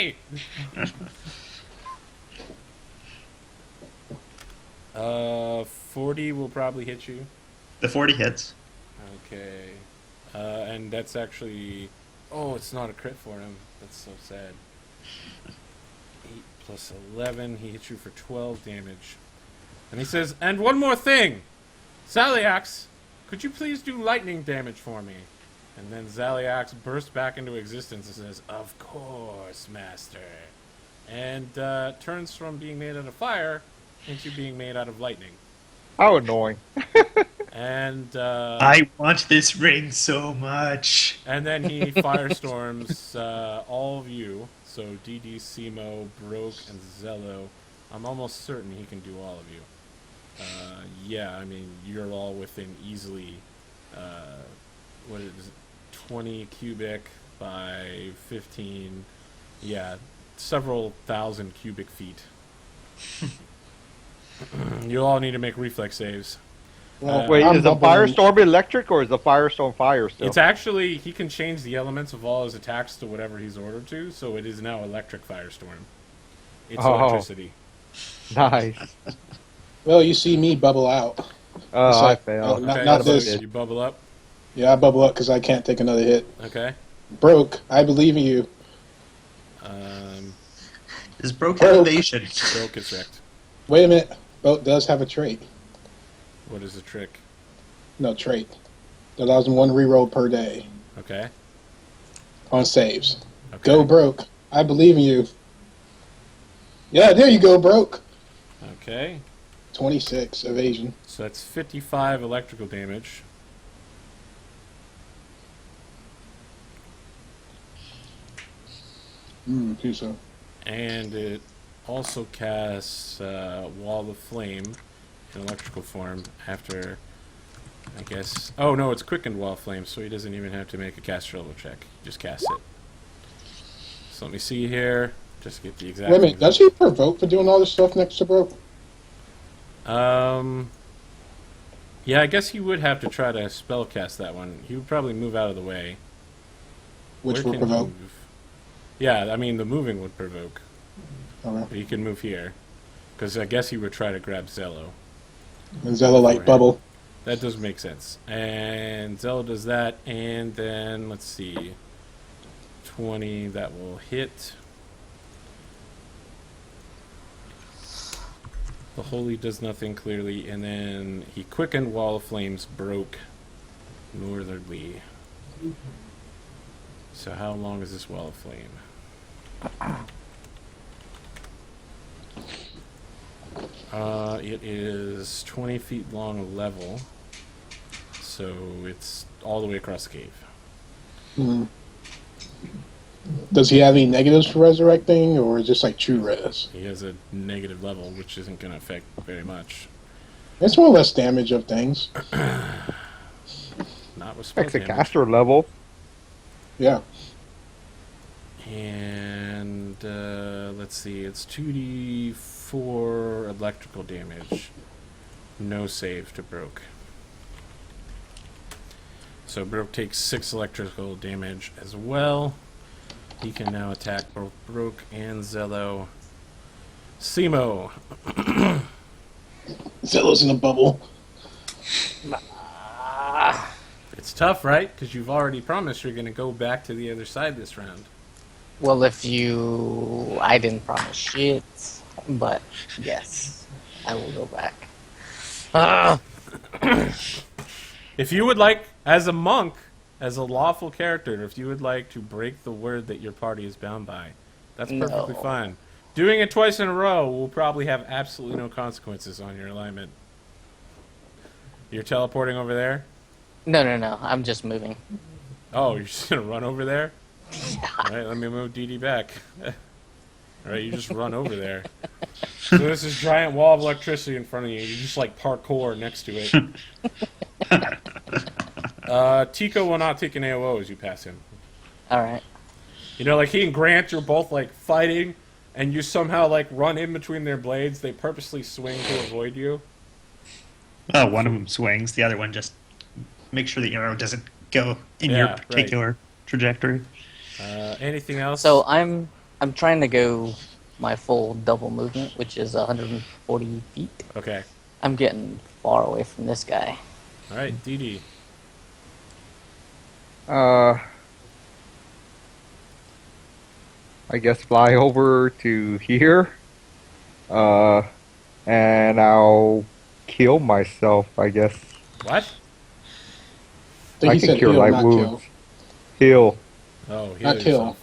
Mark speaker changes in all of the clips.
Speaker 1: me! 40 will probably hit you.
Speaker 2: The 40 hits.
Speaker 1: Okay. And that's actually... Oh, it's not a crit for him. That's so sad. 8 plus 11. He hits you for 12 damage. And he says, and one more thing! Zaliax, could you please do lightning damage for me? And then Zaliax bursts back into existence and says, of course, master. And turns from being made out of fire into being made out of lightning.
Speaker 3: How annoying.
Speaker 1: And
Speaker 2: I want this ring so much.
Speaker 1: and then he firestorms all of you. So DD, Simo, Broke, and Zello. I'm almost certain he can do all of you. Yeah, I mean, you're all within easily, what is it, 20 cubic by 15, yeah, several thousand cubic feet. You all need to make reflex saves.
Speaker 3: Wait,
Speaker 4: I'm
Speaker 3: is the
Speaker 4: bubbling.
Speaker 3: firestorm electric or is the firestorm fire still?
Speaker 1: It's actually, he can change the elements of all his attacks to whatever he's ordered to, so it is now electric firestorm. It's electricity.
Speaker 3: Nice.
Speaker 4: Well, you see me bubble out.
Speaker 3: Oh,
Speaker 4: So-
Speaker 3: I failed.
Speaker 4: Not-
Speaker 1: Okay,
Speaker 4: not
Speaker 1: so
Speaker 4: this.
Speaker 1: you bubble up.
Speaker 4: Yeah, I bubble up because I can't take another hit.
Speaker 1: Okay.
Speaker 4: Broke. I believe in you.
Speaker 2: This broke
Speaker 4: Broke.
Speaker 2: elevation.
Speaker 1: Broke is wrecked.
Speaker 4: Wait a minute. Boat does have a trait.
Speaker 1: What is the trick?
Speaker 4: No, trait. That allows him one reroll per day
Speaker 1: Okay.
Speaker 4: on saves.
Speaker 1: Okay.
Speaker 4: Go broke. I believe in you. Yeah, there you go, broke.
Speaker 1: Okay.
Speaker 4: 26 evasion.
Speaker 1: So that's 55 electrical damage.
Speaker 4: So.
Speaker 1: And it also casts Wall of Flame in electrical form after, I guess... Oh, no, it's quickened Wall of Flame, so he doesn't even have to make a caster level check. He just casts it. So let me see here. Just get the exact...
Speaker 4: Wait a minute. Does he provoke for doing all this stuff next to broke?
Speaker 1: Yeah, I guess he would have to try to spellcast that one. He would probably move out of the way.
Speaker 4: Which
Speaker 1: Where
Speaker 4: will
Speaker 1: can he
Speaker 4: provoke?
Speaker 1: move? Yeah, I mean, the moving would provoke.
Speaker 4: Okay.
Speaker 1: But he can move here. Because I guess he would try to grab Zello.
Speaker 4: And Zello like bubble.
Speaker 1: That does make sense. And Zello does that, and then, let's see. 20, that will hit. The Holy does nothing, clearly, and then he quickened Wall of Flames, broke northerly. So how long is this Wall of Flame? It is 20 feet long level, so it's all the way across the cave.
Speaker 4: Hmm. Does he have any negatives for resurrecting, or is this like true res?
Speaker 1: He has a negative level, which isn't going to affect very much.
Speaker 4: It's more or less damage of things.
Speaker 1: Not with spell
Speaker 3: Takes a
Speaker 1: damage.
Speaker 3: caster level.
Speaker 4: Yeah.
Speaker 1: And let's see, it's 2d4 electrical damage. No save to Broke. So Broke takes 6 electrical damage as well. He can now attack both Broke and Zello. Simo.
Speaker 4: Zello's in a bubble.
Speaker 1: It's tough, right? Because you've already promised you're going to go back to the other side this round.
Speaker 5: Well, if you... I didn't promise shit, but yes, I will go back.
Speaker 1: If you would like, as a monk, as a lawful character, if you would like to break the word that your party is bound by, that's perfectly
Speaker 5: No.
Speaker 1: fine. Doing it twice in a row will probably have absolutely no consequences on your alignment. You're teleporting over there?
Speaker 5: No, I'm just moving.
Speaker 1: Oh, you're just going to run over there? Alright, let me move DD back. Alright, you just run over there. So there's this giant wall of electricity in front of you. You just like parkour next to it. Tico will not take an AOO as you pass him.
Speaker 5: Alright.
Speaker 1: You know, like he and Grant, you're both like fighting, and you somehow like run in between their blades. They purposely swing to avoid you.
Speaker 2: Oh, one of them swings. The other one just makes sure the arrow doesn't go in your
Speaker 1: Yeah, right.
Speaker 2: particular trajectory.
Speaker 1: Anything else?
Speaker 5: So I'm I'm trying to go my full double movement, which is 140 feet.
Speaker 1: Okay.
Speaker 5: I'm getting far away from this guy.
Speaker 1: All right, DD.
Speaker 3: Uh, I guess fly over to here. And I'll kill myself, I guess.
Speaker 1: What?
Speaker 4: I think
Speaker 3: I
Speaker 4: he
Speaker 3: can
Speaker 4: said
Speaker 3: cure
Speaker 4: heal,
Speaker 3: light
Speaker 4: not
Speaker 3: wounds.
Speaker 4: kill.
Speaker 3: Heal.
Speaker 1: Oh, heal
Speaker 4: Not kill.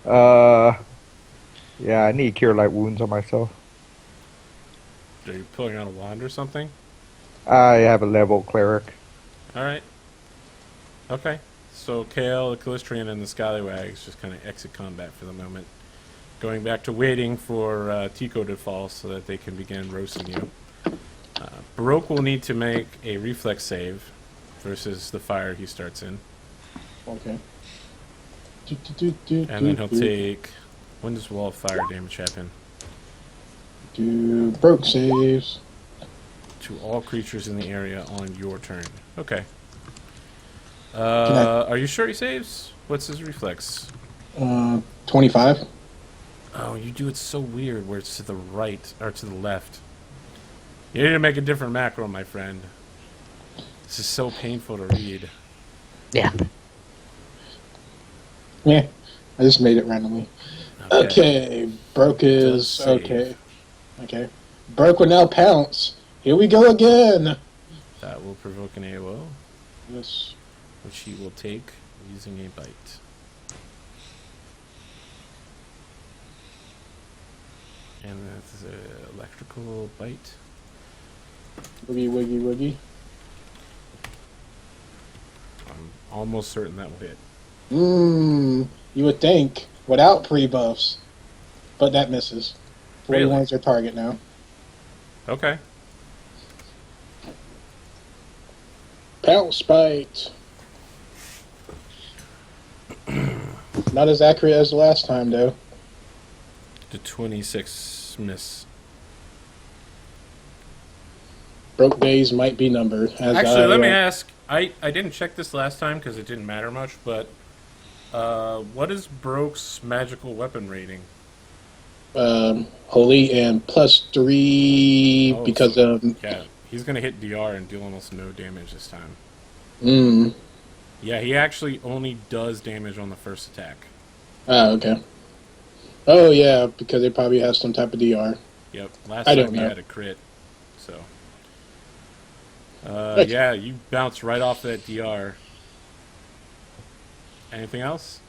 Speaker 1: yourself.
Speaker 3: Yeah, I need cure light wounds on myself.
Speaker 1: Are you pulling out a wand or something?
Speaker 3: I have a level cleric.
Speaker 1: All right. Okay. So Kale, the Callistrian, and the Scallywags just kind of exit combat for the moment. Going back to waiting for Tico to fall so that they can begin roasting you. Baroque will need to make a reflex save versus the fire he starts in.
Speaker 4: Okay.
Speaker 1: And then he'll take... When does wall of fire damage happen?
Speaker 4: Do broke saves.
Speaker 1: To all creatures in the area on your turn. Okay.
Speaker 4: Can I-
Speaker 1: Are you sure he saves? What's his reflex?
Speaker 4: 25.
Speaker 1: Oh, you do it so weird where it's to the right, or to the left. You need to make a different macro, my friend. This is so painful to read.
Speaker 5: Yeah.
Speaker 4: Yeah, I just made it randomly. Okay, broke is
Speaker 1: save.
Speaker 4: okay. Okay, broke will now pounce. Here we go again.
Speaker 1: That will provoke an AOO,
Speaker 4: Yes.
Speaker 1: which he will take using a bite. And that's an electrical bite.
Speaker 4: Woogie, woogie, woogie.
Speaker 1: I'm almost certain that will hit.
Speaker 4: You would think without pre-buffs, but that misses. 41
Speaker 1: Really?
Speaker 4: is your target now.
Speaker 1: Okay.
Speaker 4: Pounce bite. Not as accurate as the last time, though.
Speaker 1: The 26 miss.
Speaker 4: Broke days might be numbered. As
Speaker 1: Actually, let me ask. I didn't check this last time because it didn't matter much, but what is Broke's magical weapon rating?
Speaker 4: Holy and +3
Speaker 1: Oh,
Speaker 4: because
Speaker 1: so-
Speaker 4: of.
Speaker 1: Yeah, he's going to hit DR and deal almost no damage this time.
Speaker 4: Mm.
Speaker 1: Yeah, he actually only does damage on the first attack.
Speaker 4: Oh, okay. Oh, yeah, because it probably has some type of DR.
Speaker 1: Yep, last
Speaker 4: I
Speaker 1: time
Speaker 4: don't
Speaker 1: he
Speaker 4: know.
Speaker 1: had a crit. So,
Speaker 4: Nice.
Speaker 1: yeah, you bounce right off that DR. Anything else?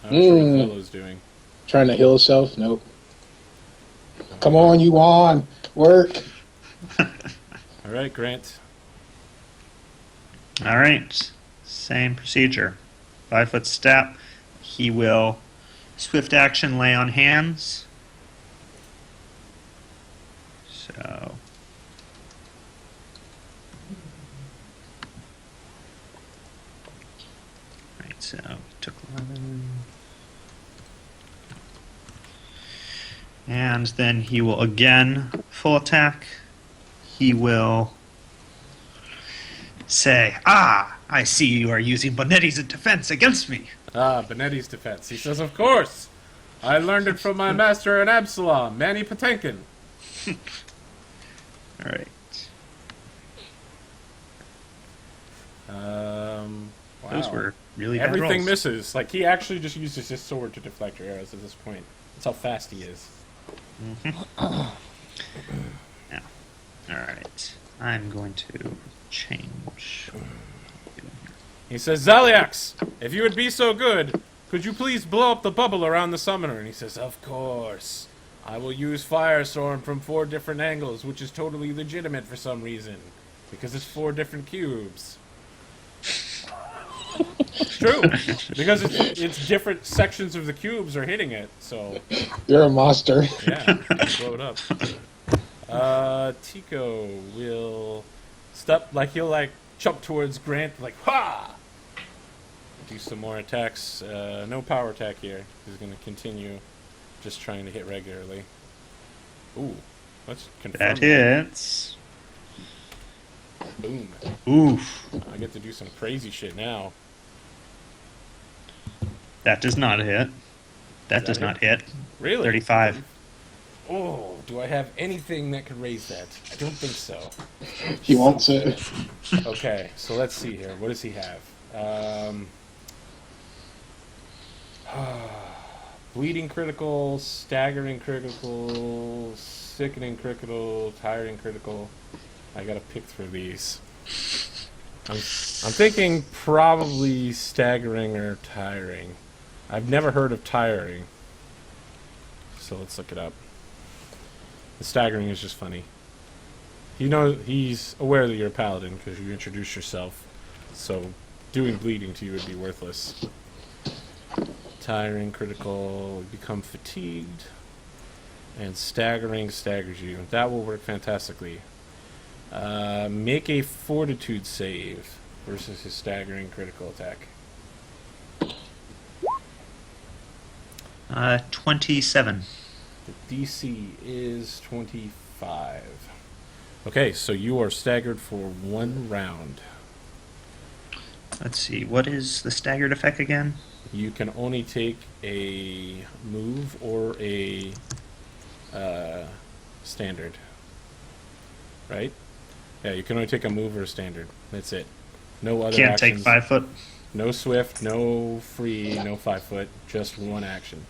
Speaker 1: I'm not sure what Velo's doing.
Speaker 4: Trying to heal himself? Nope. Come on, you on. Work.
Speaker 1: All right, Grant.
Speaker 2: All right. Same procedure. 5-foot step. He will swift action lay on hands. So. Right, so took 11. And then he will again full attack. He will say, "Ah, I see you are using Bonetti's defense against me."
Speaker 1: Ah, Benetti's defense. He says, of course. I learned it from my master in Absalom, Manny Patinkin.
Speaker 2: All right.
Speaker 1: Wow.
Speaker 2: Those were really bad
Speaker 1: Everything
Speaker 2: rolls.
Speaker 1: misses. Like, he actually just uses his sword to deflect your arrows at this point. That's how fast he is.
Speaker 2: Yeah. All right. I'm going to change.
Speaker 1: He says, Zaliax, if you would be so good, could you please blow up the bubble around the summoner? And he says, of course. I will use Firestorm from 4 different angles, which is totally legitimate for some reason. Because it's 4 different cubes. It's true. Because it's different sections of the cubes are hitting it, so...
Speaker 4: You're a monster.
Speaker 1: Yeah, blow it up. Tico will step, like, he'll, like, jump towards Grant, like, ha! Do some more attacks. No power attack here. He's going to continue just trying to hit regularly. Ooh, let's confirm.
Speaker 2: That hits.
Speaker 1: Boom.
Speaker 2: Oof.
Speaker 1: I get to do some crazy shit now.
Speaker 2: That does not hit. That does
Speaker 1: that
Speaker 2: not hit.
Speaker 1: Really?
Speaker 2: 35.
Speaker 1: Oh, do I have anything that could raise that? I don't think so.
Speaker 4: He won't say.
Speaker 1: Okay, so let's see here. What does he have? Bleeding critical, staggering critical, sickening critical, tiring critical. I gotta pick through these. I'm thinking probably staggering or tiring. I've never heard of tiring. So let's look it up. The staggering is just funny. You know, he's aware that you're a paladin because you introduced yourself. So doing bleeding to you would be worthless. Tiring, critical, become fatigued. And staggering staggers you. That will work fantastically. Make a fortitude save versus his staggering critical attack.
Speaker 2: 27.
Speaker 1: The DC is 25. Okay, so you are staggered for 1 round.
Speaker 2: Let's see. What is the staggered effect again?
Speaker 1: You can only take a move or a standard. Right? Yeah, you can only take a move or a standard. That's it. No other
Speaker 2: Can't
Speaker 1: actions.
Speaker 2: take 5 foot.
Speaker 1: No swift, no free, no 5 foot. Just 1 action.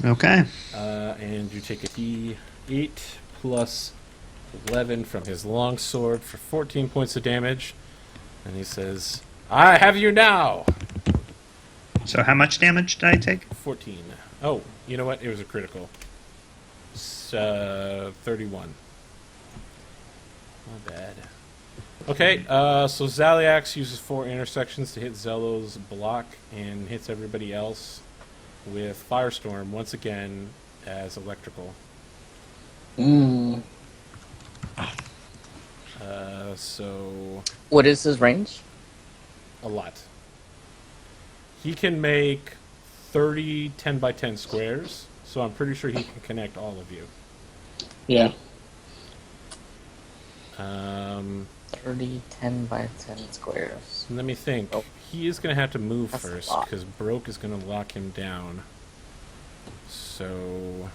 Speaker 2: Okay.
Speaker 1: And you take a D8 plus 11 from his long sword for 14 points of damage. And he says, I have you now!
Speaker 2: So how much damage did I take?
Speaker 1: 14. Oh, you know what? It was a critical. 31. Not bad. Okay, so Zaliax uses 4 intersections to hit Zello's block and hits everybody else with Firestorm once again as electrical. So
Speaker 5: What is his range?
Speaker 1: a lot. He can make 30 10 by 10 squares, so I'm pretty sure he can connect all of you.
Speaker 4: Yeah.
Speaker 5: 30, 10 by 10 squares.
Speaker 1: Let me think.
Speaker 5: Oh.
Speaker 1: He is going to have to move
Speaker 5: That's a
Speaker 1: first
Speaker 5: lot.
Speaker 1: because Broke is going to lock him down. So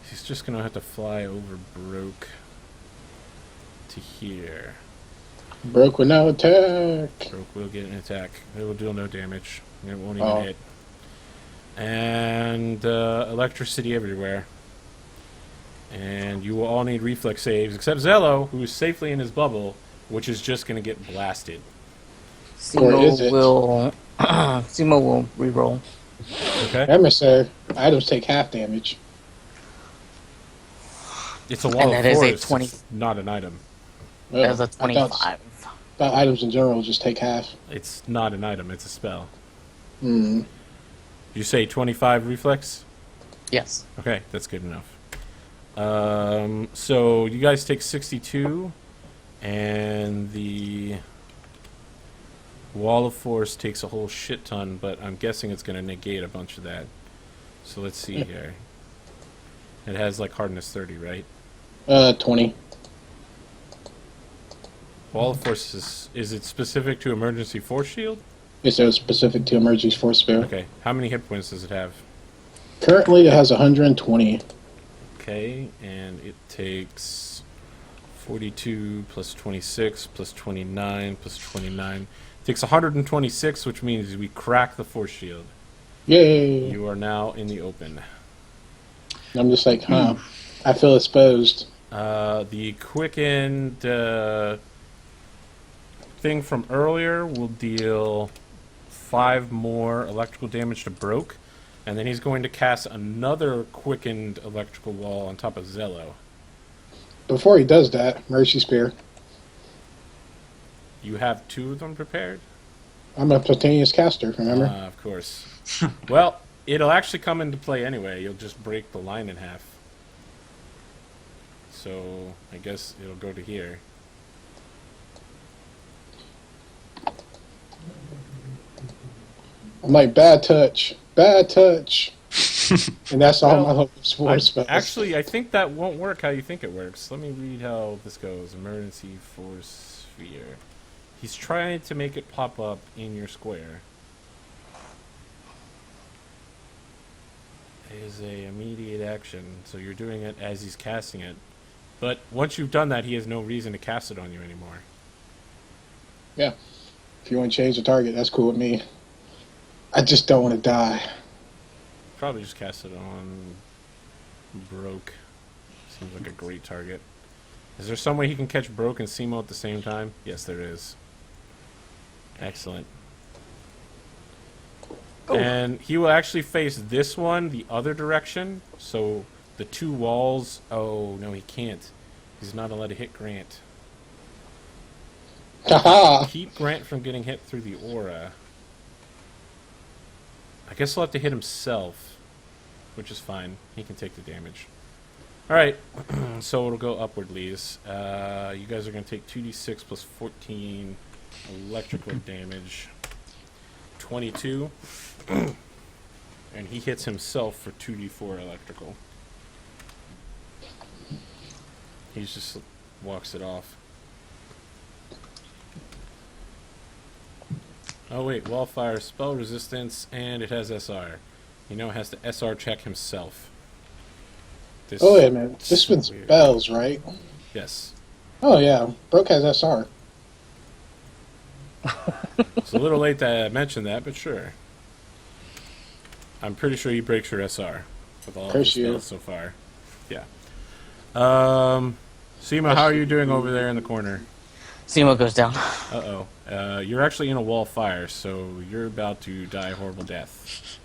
Speaker 1: he's just going to have to fly over Broke to here.
Speaker 4: Broke with no attack.
Speaker 1: Broke will get an attack. It will deal no damage. It won't even
Speaker 4: Oh.
Speaker 1: hit. And electricity everywhere. And you will all need reflex saves, except Zello, who is safely in his bubble, which is just going to get blasted.
Speaker 4: Or is
Speaker 5: Simo
Speaker 4: it?
Speaker 5: will Simo will reroll.
Speaker 1: Okay?
Speaker 4: Emissary, items take half damage.
Speaker 1: It's a wall
Speaker 5: And
Speaker 1: of
Speaker 5: that is a
Speaker 1: force.
Speaker 5: 20.
Speaker 1: It's not an item.
Speaker 5: As a
Speaker 4: I thought
Speaker 5: 25.
Speaker 4: items in general just take half.
Speaker 1: It's not an item. It's a spell.
Speaker 4: Hmm.
Speaker 1: You say 25 reflex?
Speaker 5: Yes.
Speaker 1: Okay, that's good enough. So you guys take 62, and the wall of force takes a whole shit ton, but I'm guessing it's going to negate a bunch of that. So let's see here. It has like hardness 30, right?
Speaker 4: 20.
Speaker 1: Wall of force is it specific to emergency force shield?
Speaker 4: It's specific to emergency force spell.
Speaker 1: Okay, how many hit points does it have?
Speaker 4: Currently, it has 120.
Speaker 1: Okay, and it takes 42 plus 26 plus 29 plus 29. It takes 126, which means we crack the force shield.
Speaker 4: Yay!
Speaker 1: You are now in the open.
Speaker 4: I'm just like, huh. I feel exposed.
Speaker 1: The quickened thing from earlier will deal 5 more electrical damage to Broke, and then he's going to cast another quickened electrical wall on top of Zello.
Speaker 4: Before he does that, Mercy Spear.
Speaker 1: You have 2 of them prepared?
Speaker 4: I'm a spontaneous caster, remember?
Speaker 1: Of course. Well, it'll actually come into play anyway. You'll just break the line in half. So, I guess it'll go to here.
Speaker 4: I'm like, bad touch. Bad touch. And that's all my
Speaker 1: Well,
Speaker 4: hope is for spells.
Speaker 1: Actually, I think that won't work how you think it works. Let me read how this goes. Emergency force sphere. He's trying to make it pop up in your square. is a immediate action, so you're doing it as he's casting it. But once you've done that, he has no reason to cast it on you anymore.
Speaker 4: Yeah. If you want to change the target, that's cool with me. I just don't want to die.
Speaker 1: Probably just cast it on Broke. Seems like a great target. Is there some way he can catch Broke and Simo at the same time? Yes, there is. Excellent.
Speaker 3: Oh.
Speaker 1: And he will actually face this one the other direction. So the two walls... Oh, no, he can't. He's not allowed to hit Grant.
Speaker 4: Haha!
Speaker 1: Keep Grant from getting hit through the aura. I guess he'll have to hit himself, which is fine. He can take the damage. Alright, so it'll go upwardly. You guys are going to take 2d6 plus 14 electrical damage. 22. And he hits himself for 2d4 electrical. He just walks it off. Oh wait, Wallfire, spell resistance, and it has SR. He now has to SR check himself.
Speaker 4: Oh, wait a minute. This
Speaker 1: so
Speaker 4: one's
Speaker 1: weird.
Speaker 4: spells, right?
Speaker 1: Yes.
Speaker 4: Oh, yeah. Broke has SR.
Speaker 1: It's a little late to mention that, but sure. I'm pretty sure he breaks your SR with all of his
Speaker 4: Curse you.
Speaker 1: spells so far. Yeah. Seema, how are you doing over there in the corner?
Speaker 5: Simo goes down.
Speaker 1: Uh-oh. You're actually in a wall of fire, so you're about to die a horrible death.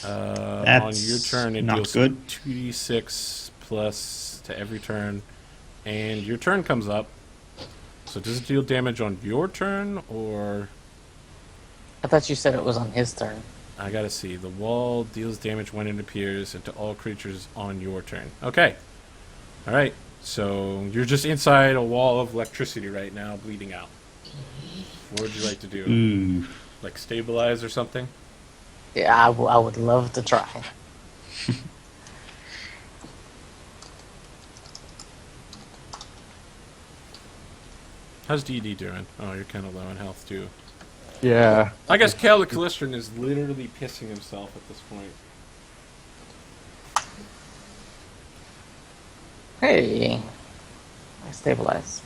Speaker 1: On
Speaker 2: That's
Speaker 1: your turn, it
Speaker 2: not
Speaker 1: deals
Speaker 2: good.
Speaker 1: 2d6 plus to every turn. And your turn comes up. So does it deal damage on your turn, or...
Speaker 5: I thought you said it was on his turn.
Speaker 1: I gotta see. The wall deals damage when it appears and to all creatures on your turn. Okay. Alright. So you're just inside a wall of electricity right now, bleeding out. What would you like to do?
Speaker 2: Ooh.
Speaker 1: Like stabilize or something?
Speaker 5: Yeah, I would love to try.
Speaker 1: How's DD doing? Oh, you're kind of low in health too.
Speaker 3: Yeah.
Speaker 1: I guess Cal the Calistran is literally pissing himself at this point.
Speaker 5: Hey, I stabilize.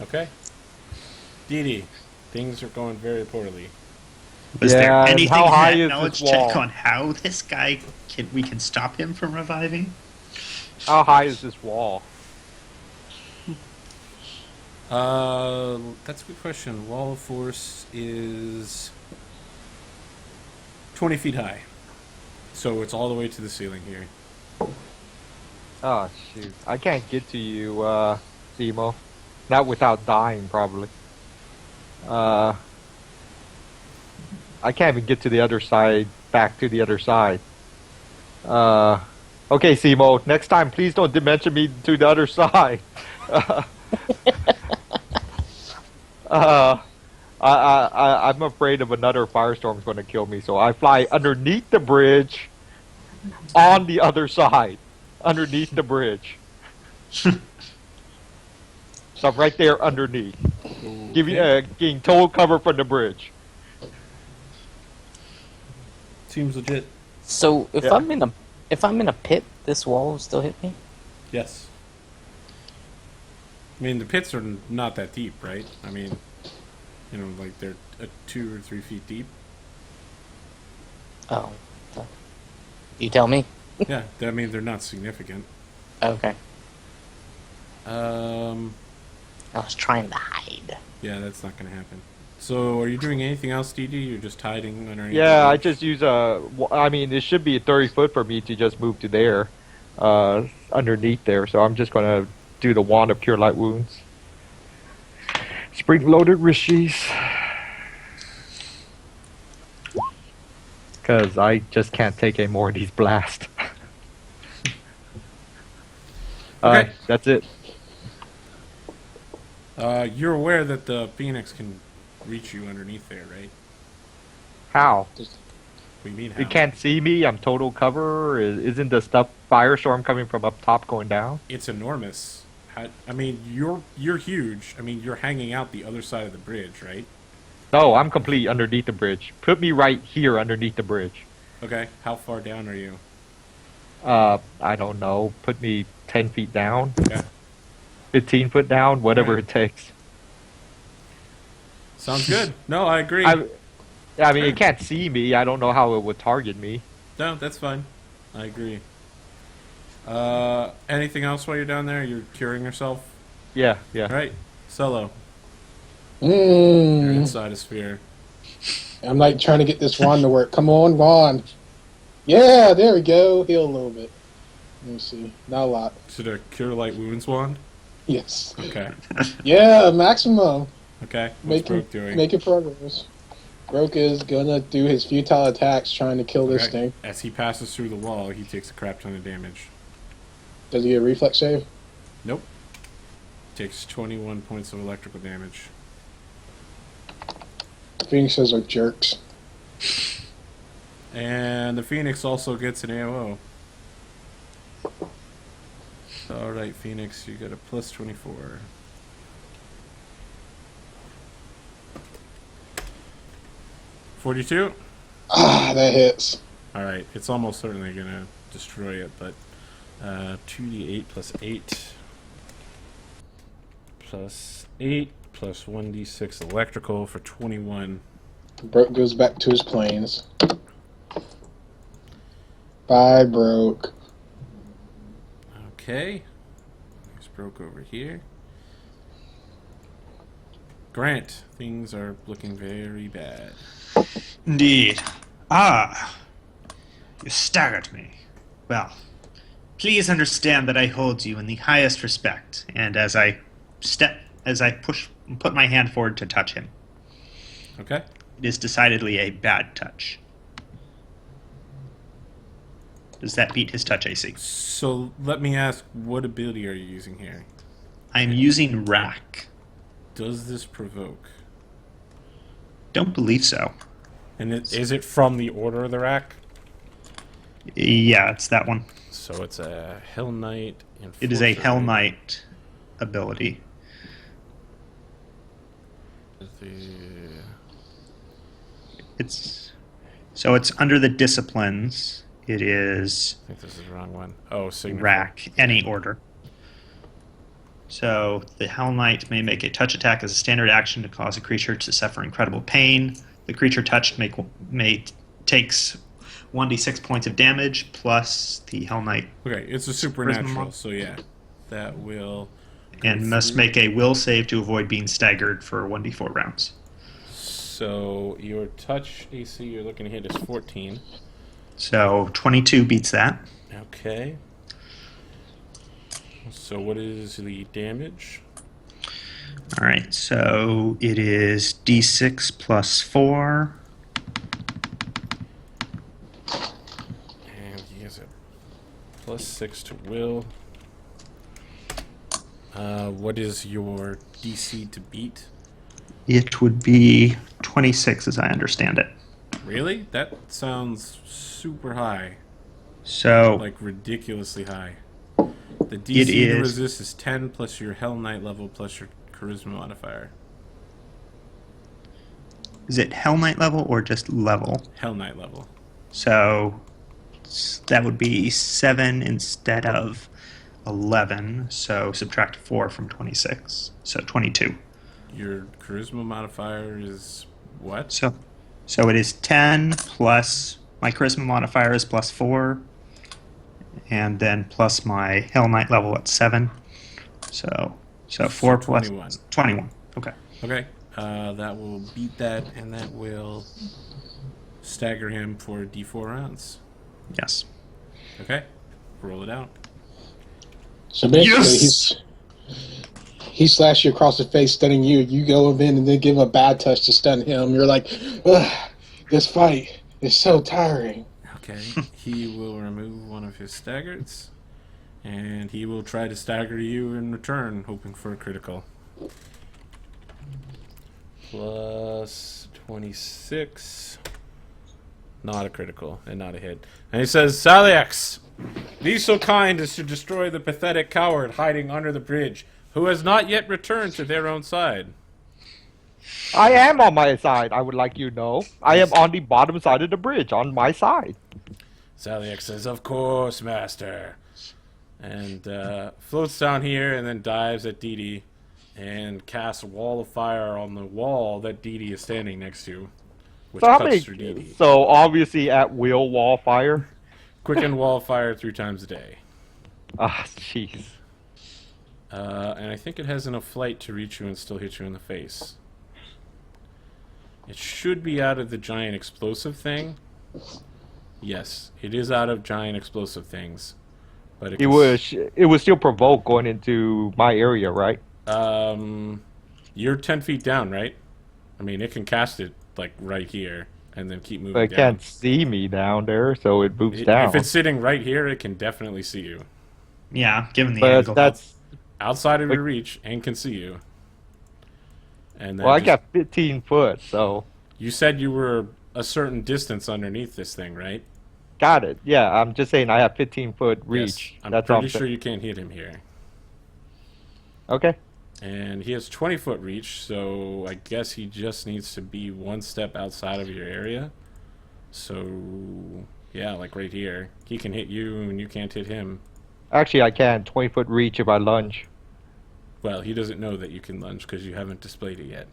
Speaker 1: Okay. DD, things are going very poorly.
Speaker 2: Was
Speaker 3: Yeah,
Speaker 2: there
Speaker 3: and
Speaker 2: anything
Speaker 3: how
Speaker 2: in
Speaker 3: high
Speaker 2: that
Speaker 3: is
Speaker 2: knowledge
Speaker 3: this
Speaker 2: check
Speaker 3: wall?
Speaker 2: on how this guy we can stop him from reviving?
Speaker 3: How high is this wall?
Speaker 1: That's a good question. Wall of Force is 20 feet high. So it's all the way to the ceiling here.
Speaker 3: Oh, shoot. I can't get to you, Simo. Not without dying, probably. I can't even get to the other side, back to the other side. Okay, Simo, next time, please don't dimension me to the other side. I'm afraid of another firestorm's going to kill me, so I fly underneath the bridge on the other side. Underneath the bridge. So I'm right there underneath. Getting total cover from the bridge.
Speaker 1: Seems legit.
Speaker 5: So if
Speaker 3: Yeah.
Speaker 5: I'm in a pit, this wall will still hit me.
Speaker 1: Yes. I mean, the pits are not that deep, right? I mean, you know, like they're 2 or 3 feet deep.
Speaker 5: Oh, you tell me.
Speaker 1: Yeah, I mean, they're not significant.
Speaker 5: Okay,
Speaker 1: Um,
Speaker 5: I was trying to hide.
Speaker 1: yeah, that's not going to happen. So, are you doing anything else, DD? You're just hiding underneath?
Speaker 3: Yeah,
Speaker 1: the
Speaker 3: I
Speaker 1: bridge?
Speaker 3: just use I mean, it should be 30 foot for me to just move to there. Underneath there. So I'm just going to do the Wand of Cure Light Wounds. Spring-loaded Rishis. Because I just can't take any more of these blasts.
Speaker 1: Okay.
Speaker 3: That's it.
Speaker 1: You're aware that the Phoenix can reach you underneath there, right?
Speaker 3: How?
Speaker 1: What do you mean how?
Speaker 3: You can't see me. I'm total cover. Isn't the stuff firestorm coming from up top going down?
Speaker 1: It's enormous. I mean, you're huge. I mean, you're hanging out the other side of the bridge, right?
Speaker 3: No, I'm complete underneath the bridge. Put me right here underneath the bridge.
Speaker 1: Okay. How far down are you?
Speaker 3: I don't know. Put me 10 feet down,
Speaker 1: Okay.
Speaker 3: 15 foot down, whatever
Speaker 1: Alright.
Speaker 3: it takes.
Speaker 1: Sounds good. No, I agree.
Speaker 3: I mean, it can't see me. I don't know how it would target me.
Speaker 1: No, that's fine. I agree. Anything else while you're down there? You're curing yourself?
Speaker 3: Yeah, yeah.
Speaker 1: Right. Solo. You're
Speaker 4: Mm.
Speaker 1: inside a sphere.
Speaker 4: I'm like trying to get this wand to work. Come on, wand. Yeah, there we go. Heal a little bit. Let me see. Not a lot.
Speaker 1: Is it a cure light wounds wand?
Speaker 4: Yes.
Speaker 1: Okay.
Speaker 4: Yeah, maximum.
Speaker 1: Okay. What's Broke doing?
Speaker 4: Making progress. Broke is gonna do his futile attacks trying to kill this
Speaker 1: Okay.
Speaker 4: thing.
Speaker 1: As he passes through the wall, he takes a crap ton of damage.
Speaker 4: Does he get a reflex save?
Speaker 1: Nope. Takes 21 points of electrical damage.
Speaker 4: Phoenixes are jerks.
Speaker 1: And the Phoenix also gets an AOO. Alright, Phoenix, you get a plus 24. $42?
Speaker 4: Ah, that hits.
Speaker 1: Alright, it's almost certainly gonna destroy it, but 2d8 plus 8 plus 8 plus 1d6 electrical for 21.
Speaker 4: Broke goes back to his planes. Bye, Broke.
Speaker 1: Okay. There's Broke over here. Grant, things are looking very bad.
Speaker 2: Indeed. Ah, you staggered me. Well, please understand that I hold you in the highest respect, and as I put my hand forward to touch him,
Speaker 1: Okay.
Speaker 2: it is decidedly a bad touch. Does that beat his touch AC?
Speaker 1: So let me ask, what ability are you using here?
Speaker 2: I'm using Rack.
Speaker 1: Does this provoke?
Speaker 2: Don't believe so.
Speaker 1: And is it from the Order of the Rack?
Speaker 2: Yeah, it's that one.
Speaker 1: So it's a Hell Knight.
Speaker 2: It is a Hell Knight ability. It's under the disciplines. It is
Speaker 1: I think this is the wrong one. Oh, Signature.
Speaker 2: Rack, any order. So the Hell Knight may make a touch attack as a standard action to cause a creature to suffer incredible pain. The creature touched takes 1d6 points of damage plus the Hell Knight.
Speaker 1: Okay, it's a supernatural, so yeah. That will...
Speaker 2: And must make a will save to avoid being staggered for 1d4 rounds.
Speaker 1: So your touch AC you're looking to hit is 14.
Speaker 2: So 22 beats that.
Speaker 1: Okay. So what is the damage?
Speaker 2: All right, so it is d6 plus 4.
Speaker 1: And he has a plus 6 to will. What is your DC to beat?
Speaker 2: It would be 26 as I understand it.
Speaker 1: Really? That sounds super high.
Speaker 2: So
Speaker 1: Like ridiculously high. The DC to resist is 10 plus your Hell Knight level plus your Charisma modifier.
Speaker 2: is it Hell Knight level or just level?
Speaker 1: Hell Knight level.
Speaker 2: So that would be 7 instead of 11. So subtract 4 from 26. So 22.
Speaker 1: Your Charisma modifier is what?
Speaker 2: So it is 10 plus my Charisma modifier is plus 4. And then plus my Hell Knight level at 7. So 4 plus
Speaker 1: 21.
Speaker 2: 21. Okay.
Speaker 1: Okay. That will beat that, and that will stagger him for D4 rounds.
Speaker 2: Yes.
Speaker 1: Okay. Roll it out.
Speaker 4: So basically,
Speaker 2: Yes!
Speaker 4: he slashed you across the face, stunning you. You go in and then give him a bad touch to stun him. You're like, ugh, this fight is so tiring.
Speaker 1: Okay. He will remove one of his staggers, and he will try to stagger you in return, hoping for a critical. Plus 26. Not a critical and not a hit. And he says, Saliax, be so kind as to destroy the pathetic coward hiding under the bridge, who has not yet returned to their own side.
Speaker 3: I am on my side, I would like you to know. I am on the bottom side of the bridge, on my side.
Speaker 1: Saliax says, of course, master. And floats down here and then dives at Dee Dee and casts a wall of fire on the wall that Dee Dee is standing next to, which cuts through Dee Dee.
Speaker 3: So obviously at will wall fire.
Speaker 1: Quicken wall of fire 3 times a day.
Speaker 3: Ah, jeez.
Speaker 1: And I think it has enough flight to reach you and still hit you in the face. It should be out of the giant explosive thing. Yes, it is out of giant explosive things. But it
Speaker 3: was still provoke going into my area, right?
Speaker 1: You're 10 feet down, right? I mean, it can cast it like right here and then keep moving
Speaker 3: But it
Speaker 1: down.
Speaker 3: can't see me down there, so it moves down.
Speaker 1: If it's sitting right here, it can definitely see you.
Speaker 2: Yeah, given the
Speaker 3: But
Speaker 2: angle.
Speaker 3: that's
Speaker 1: Outside of your reach and can see you. And then
Speaker 3: well, I got 15 foot, so
Speaker 1: you said you were a certain distance underneath this thing, right?
Speaker 3: got it. Yeah, I'm just saying I have 15 foot reach.
Speaker 1: Yes, I'm
Speaker 3: That's all
Speaker 1: pretty sure you can't hit him here.
Speaker 3: Okay.
Speaker 1: And he has 20-foot reach, so I guess he just needs to be 1 step outside of your area. So, yeah, like right here. He can hit you, and you can't hit him.
Speaker 3: Actually, I can 20 foot reach if I lunge.
Speaker 1: Well, he doesn't know that you can lunge because you haven't displayed it yet.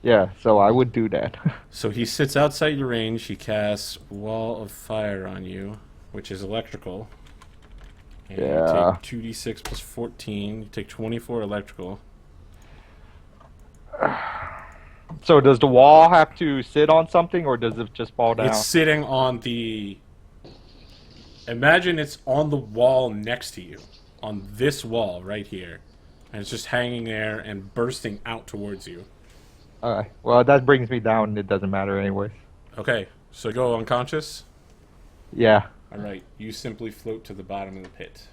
Speaker 3: Yeah, so I would do that.
Speaker 1: So he sits outside your range. He casts Wall of Fire on you, which is electrical. And
Speaker 3: Yeah.
Speaker 1: you take 2d6 plus 14. You take 24 electrical.
Speaker 3: So does the wall have to sit on something, or does it just fall down?
Speaker 1: It's sitting on the... Imagine it's on the wall next to you. On this wall right here. And it's just hanging there and bursting out towards you.
Speaker 3: Alright, well that brings me down, it doesn't matter anyways.
Speaker 1: Okay, so go unconscious.
Speaker 3: Yeah.
Speaker 1: Alright, you simply float to the bottom of the pit.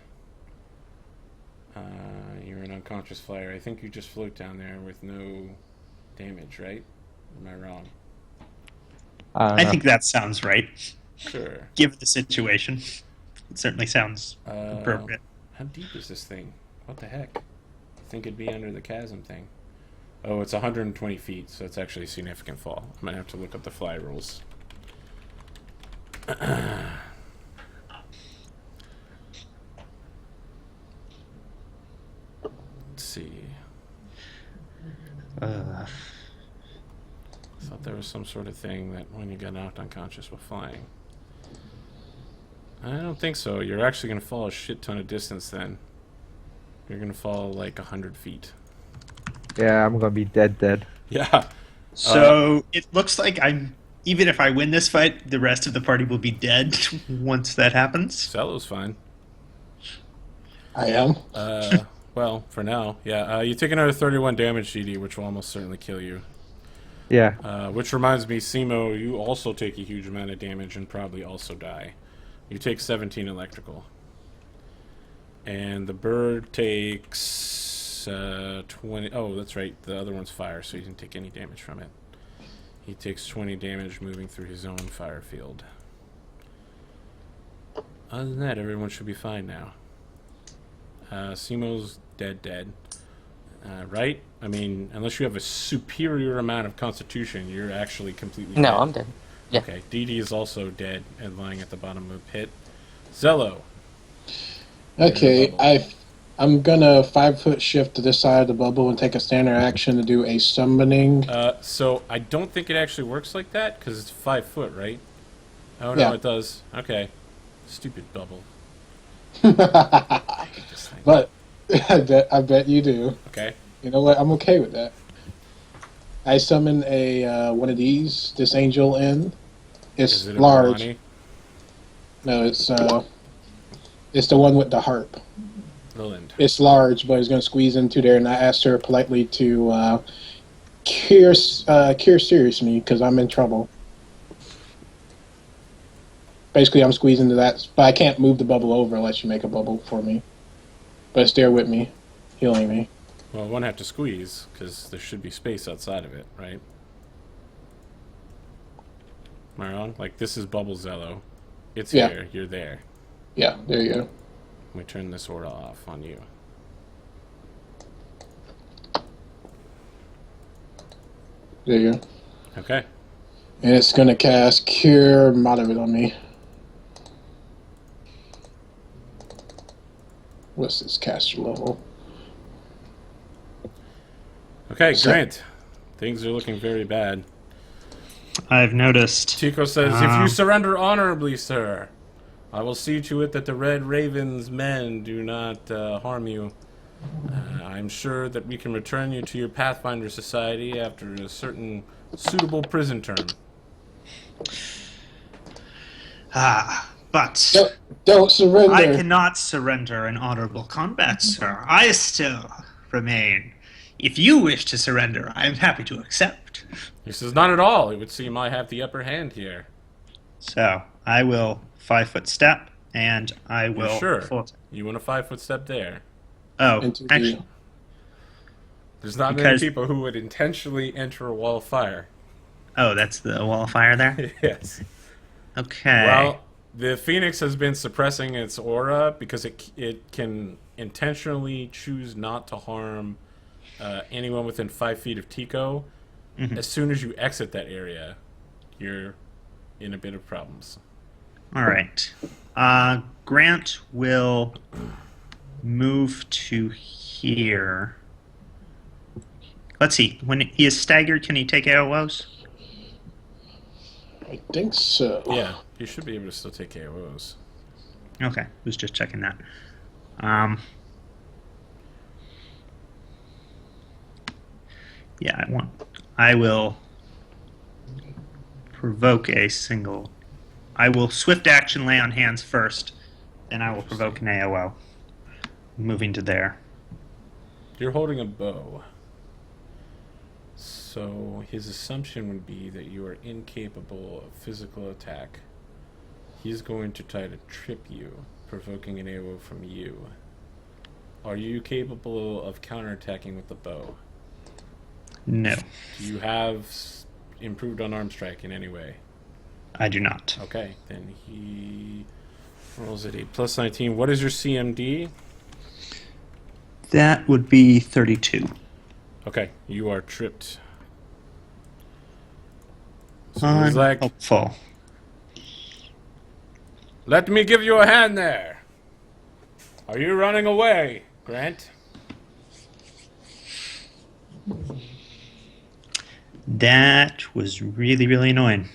Speaker 1: You're an unconscious flyer. I think you just float down there with no damage, right? Am I wrong?
Speaker 2: I think that sounds right.
Speaker 1: Sure.
Speaker 2: Given the situation, it certainly sounds appropriate.
Speaker 1: How deep is this thing? What the heck? I think it'd be under the chasm thing. Oh, it's 120 feet, so it's actually a significant fall. I'm gonna have to look up the fly rules. Let's see. I thought there was some sort of thing that when you got knocked unconscious with flying. I don't think so. You're actually going to fall a shit ton of distance then. You're going to fall like 100 feet.
Speaker 3: Yeah, I'm gonna be dead.
Speaker 1: Yeah.
Speaker 2: So it looks like even if I win this fight, the rest of the party will be dead once that happens.
Speaker 1: Cello's fine.
Speaker 4: I am.
Speaker 1: Well, for now. Yeah, you take another 31 damage, GD, which will almost certainly kill you.
Speaker 3: Yeah.
Speaker 1: Which reminds me, Simo, you also take a huge amount of damage and probably also die. You take 17 electrical. And the bird takes 20... Oh, that's right. The other one's fire, so he didn't take any damage from it. He takes 20 damage moving through his own fire field. Other than that, everyone should be fine now. Simo's dead. Right? I mean, unless you have a superior amount of constitution, you're actually completely dead.
Speaker 5: No, I'm dead. Yeah.
Speaker 1: Okay, Dee Dee is also dead and lying at the bottom of the pit. Zello.
Speaker 4: Okay, I'm gonna 5-foot shift to this side of the bubble and take a standard action to do a summoning.
Speaker 1: So I don't think it actually works like that because it's 5 foot, right? Oh no,
Speaker 4: Yeah.
Speaker 1: it does. Okay, stupid bubble. I hate this thing.
Speaker 4: But I bet you do.
Speaker 1: Okay.
Speaker 4: You know what? I'm okay with that. I summon a one of these. This angel in. It's
Speaker 1: Is it a
Speaker 4: large.
Speaker 1: Milani?
Speaker 4: No, it's the one with the harp.
Speaker 1: Liland.
Speaker 4: It's large, but it's gonna squeeze into there, and I asked her politely to cure serious me because I'm in trouble. Basically, I'm squeezing to that, but I can't move the bubble over unless you make a bubble for me. But it's there with me, healing me.
Speaker 1: Well, one have to squeeze because there should be space outside of it, right? Am I wrong? Like, this is Bubble Zello. It's
Speaker 4: Yeah.
Speaker 1: here. You're there.
Speaker 4: Yeah, there you go.
Speaker 1: Let me turn this aura off on you.
Speaker 4: There you go.
Speaker 1: Okay.
Speaker 4: And it's gonna cast Cure Moderate on me. What's this caster level?
Speaker 1: Okay,
Speaker 4: So-
Speaker 1: Grant. Things are looking very bad.
Speaker 2: I've noticed.
Speaker 1: Tico says, if you surrender honorably, sir, I will see to it that the Red Raven's men do not harm you. I'm sure that we can return you to your Pathfinder society after a certain suitable prison term.
Speaker 2: But
Speaker 4: Don't surrender.
Speaker 2: I cannot surrender in honorable combat, sir. I still remain. If you wish to surrender, I am happy to accept.
Speaker 1: He says, not at all. It would seem I have the upper hand here.
Speaker 2: So I will 5-foot step, and I
Speaker 1: You're
Speaker 2: will.
Speaker 1: sure? You want a 5-foot step there?
Speaker 2: Oh,
Speaker 4: Into the-
Speaker 2: actually,
Speaker 1: There's not many
Speaker 2: Because-
Speaker 1: people who would intentionally enter a wall of fire.
Speaker 2: oh, that's the wall of fire there.
Speaker 1: Yes.
Speaker 2: Okay.
Speaker 1: Well, the Phoenix has been suppressing its aura because it can intentionally choose not to harm anyone within 5 feet of Tico.
Speaker 2: Mhm.
Speaker 1: As soon as you exit that area, you're in a bit of problems.
Speaker 2: All right. Grant will move to here. Let's see. When he is staggered, can he take AOs?
Speaker 4: I think so.
Speaker 1: Yeah, you should be able to still take KOs.
Speaker 2: Okay, was just checking that. Yeah, I will provoke a single. I will swift action lay on hands first, then I will provoke an AOO. Moving to there.
Speaker 1: You're holding a bow. So his assumption would be that you are incapable of physical attack. He's going to try to trip you, provoking an AOO from you. Are you capable of counterattacking with the bow?
Speaker 2: No,
Speaker 1: Do you have improved unarmed strike in any way?
Speaker 2: I do not.
Speaker 1: Okay, then he rolls at a plus 19. What is your CMD?
Speaker 2: That would be 32.
Speaker 1: Okay, you are tripped. So he's like,
Speaker 2: Unhelpful.
Speaker 1: let me give you a hand there. Are you running away, Grant?
Speaker 2: That was really, really annoying.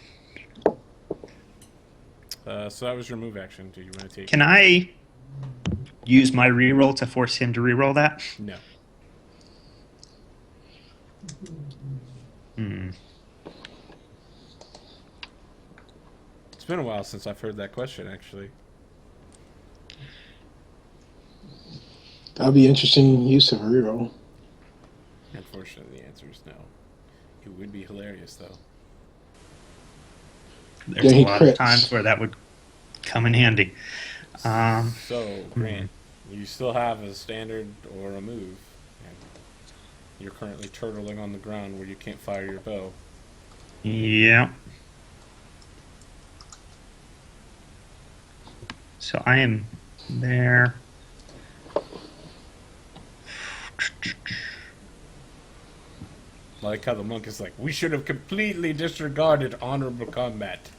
Speaker 1: So that was your move action. Do you want to take?
Speaker 2: Can I use my reroll to force him to reroll that?
Speaker 1: No. It's been a while since I've heard that question, actually.
Speaker 4: That'll be interesting use of a reroll.
Speaker 1: Unfortunately, the answer is no. It would be hilarious, though.
Speaker 2: There's
Speaker 4: Yeah,
Speaker 2: a
Speaker 4: he
Speaker 2: lot
Speaker 4: crits.
Speaker 2: of times where that would come in handy.
Speaker 1: So, Grant, you still have a standard or a move. And you're currently turtling on the ground where you can't fire your bow.
Speaker 2: Yeah. So I am there.
Speaker 1: I like how the monk is like, we should have completely disregarded honorable combat.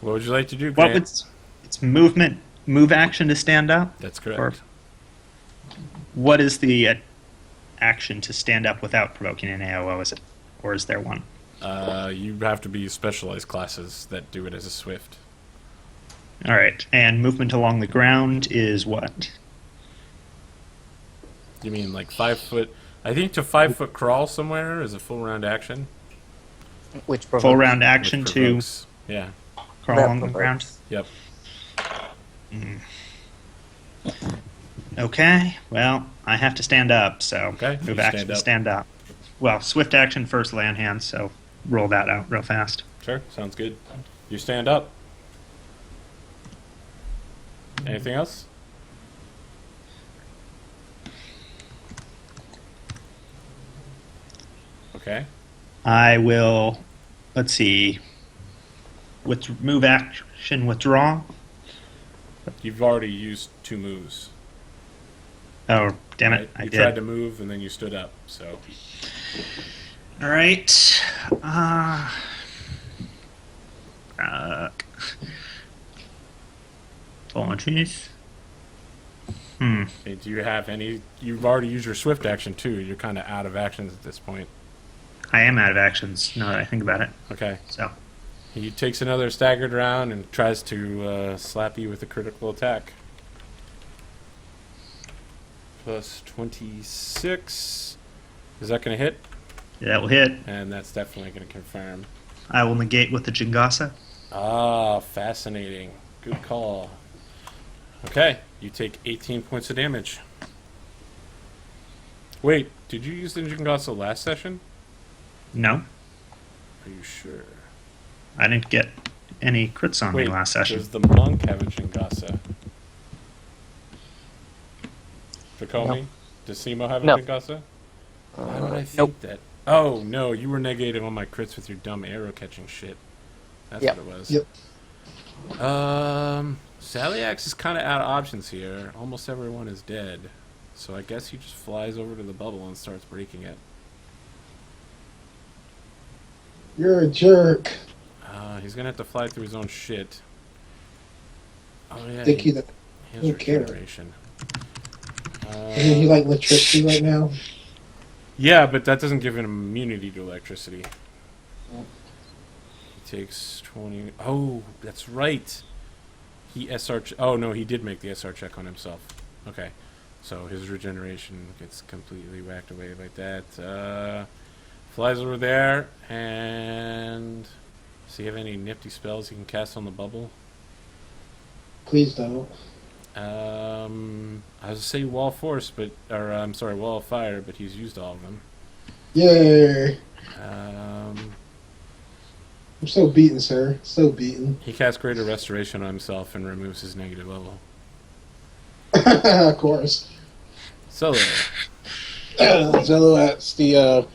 Speaker 1: What would you like to do,
Speaker 2: What
Speaker 1: Grant?
Speaker 2: would it's move action to stand up?
Speaker 1: That's correct.
Speaker 2: Or what is the action to stand up without provoking an AOO? Is it, or is there one?
Speaker 1: You have to be specialized classes that do it as a swift.
Speaker 2: All right, and movement along the ground is what?
Speaker 1: You mean like 5 foot? I think to 5 foot crawl somewhere is a full round action.
Speaker 5: Which
Speaker 2: Full
Speaker 5: provokes.
Speaker 2: round action
Speaker 1: Which
Speaker 2: to
Speaker 1: provokes. Yeah.
Speaker 2: crawl
Speaker 5: That
Speaker 2: along the ground.
Speaker 5: provokes.
Speaker 1: Yep.
Speaker 2: Okay, well, I have to stand up, so
Speaker 1: Okay,
Speaker 2: move
Speaker 1: you
Speaker 2: action
Speaker 1: stand
Speaker 2: to
Speaker 1: up.
Speaker 2: stand up. Well, swift action first, lay on hands, so roll that out real fast.
Speaker 1: Sure. Sounds good. You stand up. Anything else? Okay.
Speaker 2: I will, let's see, move action, withdraw.
Speaker 1: You've already used 2 moves.
Speaker 2: Oh, damn
Speaker 1: Right?
Speaker 2: it, I
Speaker 1: You
Speaker 2: did.
Speaker 1: tried to move and then you stood up. So
Speaker 2: All right. Apologies.
Speaker 1: okay, do you have any? You've already used your swift action too. You're kind of out of actions at this point.
Speaker 2: I am out of actions now that I think about it.
Speaker 1: Okay.
Speaker 2: So,
Speaker 1: He takes another staggered round and tries to slap you with a critical attack. Plus 26. Is that going to hit?
Speaker 2: that will hit.
Speaker 1: And that's definitely going to confirm.
Speaker 2: I will negate with the Jingasa.
Speaker 1: Ah, fascinating. Good call. Okay, you take 18 points of damage. Wait, did you use the Jingasa last session?
Speaker 2: No,
Speaker 1: Are you sure?
Speaker 2: I didn't get any crits on me last session.
Speaker 1: Does the monk have a Jingasa? Takomi?
Speaker 5: No.
Speaker 1: Does Simo have a
Speaker 5: No.
Speaker 1: Jingasa? Why would I think
Speaker 5: Nope.
Speaker 1: that? Oh, no, you were negative on my crits with your dumb arrow catching shit. That's
Speaker 5: Yep.
Speaker 1: what it was.
Speaker 4: Yep.
Speaker 1: Salyax is kind of out of options here. Almost everyone is dead. So I guess he just flies over to the bubble and starts breaking it.
Speaker 4: You're a jerk.
Speaker 1: He's gonna have to fly through his own shit. Oh yeah,
Speaker 4: Think
Speaker 1: he
Speaker 4: he,
Speaker 1: has
Speaker 4: don't care.
Speaker 1: regeneration.
Speaker 4: Isn't he like electricity right now?
Speaker 1: Yeah, but that doesn't give him immunity to electricity. He takes 20. Oh, that's right. He SR. Oh no, he did make the SR check on himself. Okay, so his regeneration gets completely whacked away like that. Flies over there, and does he have any nifty spells he can cast on the bubble?
Speaker 4: Please don't.
Speaker 1: I was to say wall force, I'm sorry, wall of fire, but he's used all of them.
Speaker 4: Yay.
Speaker 1: Um,
Speaker 4: I'm so beaten, sir. So beaten.
Speaker 1: he casts greater restoration on himself and removes his negative level.
Speaker 4: Of course.
Speaker 1: Solo.
Speaker 4: Zeloat's the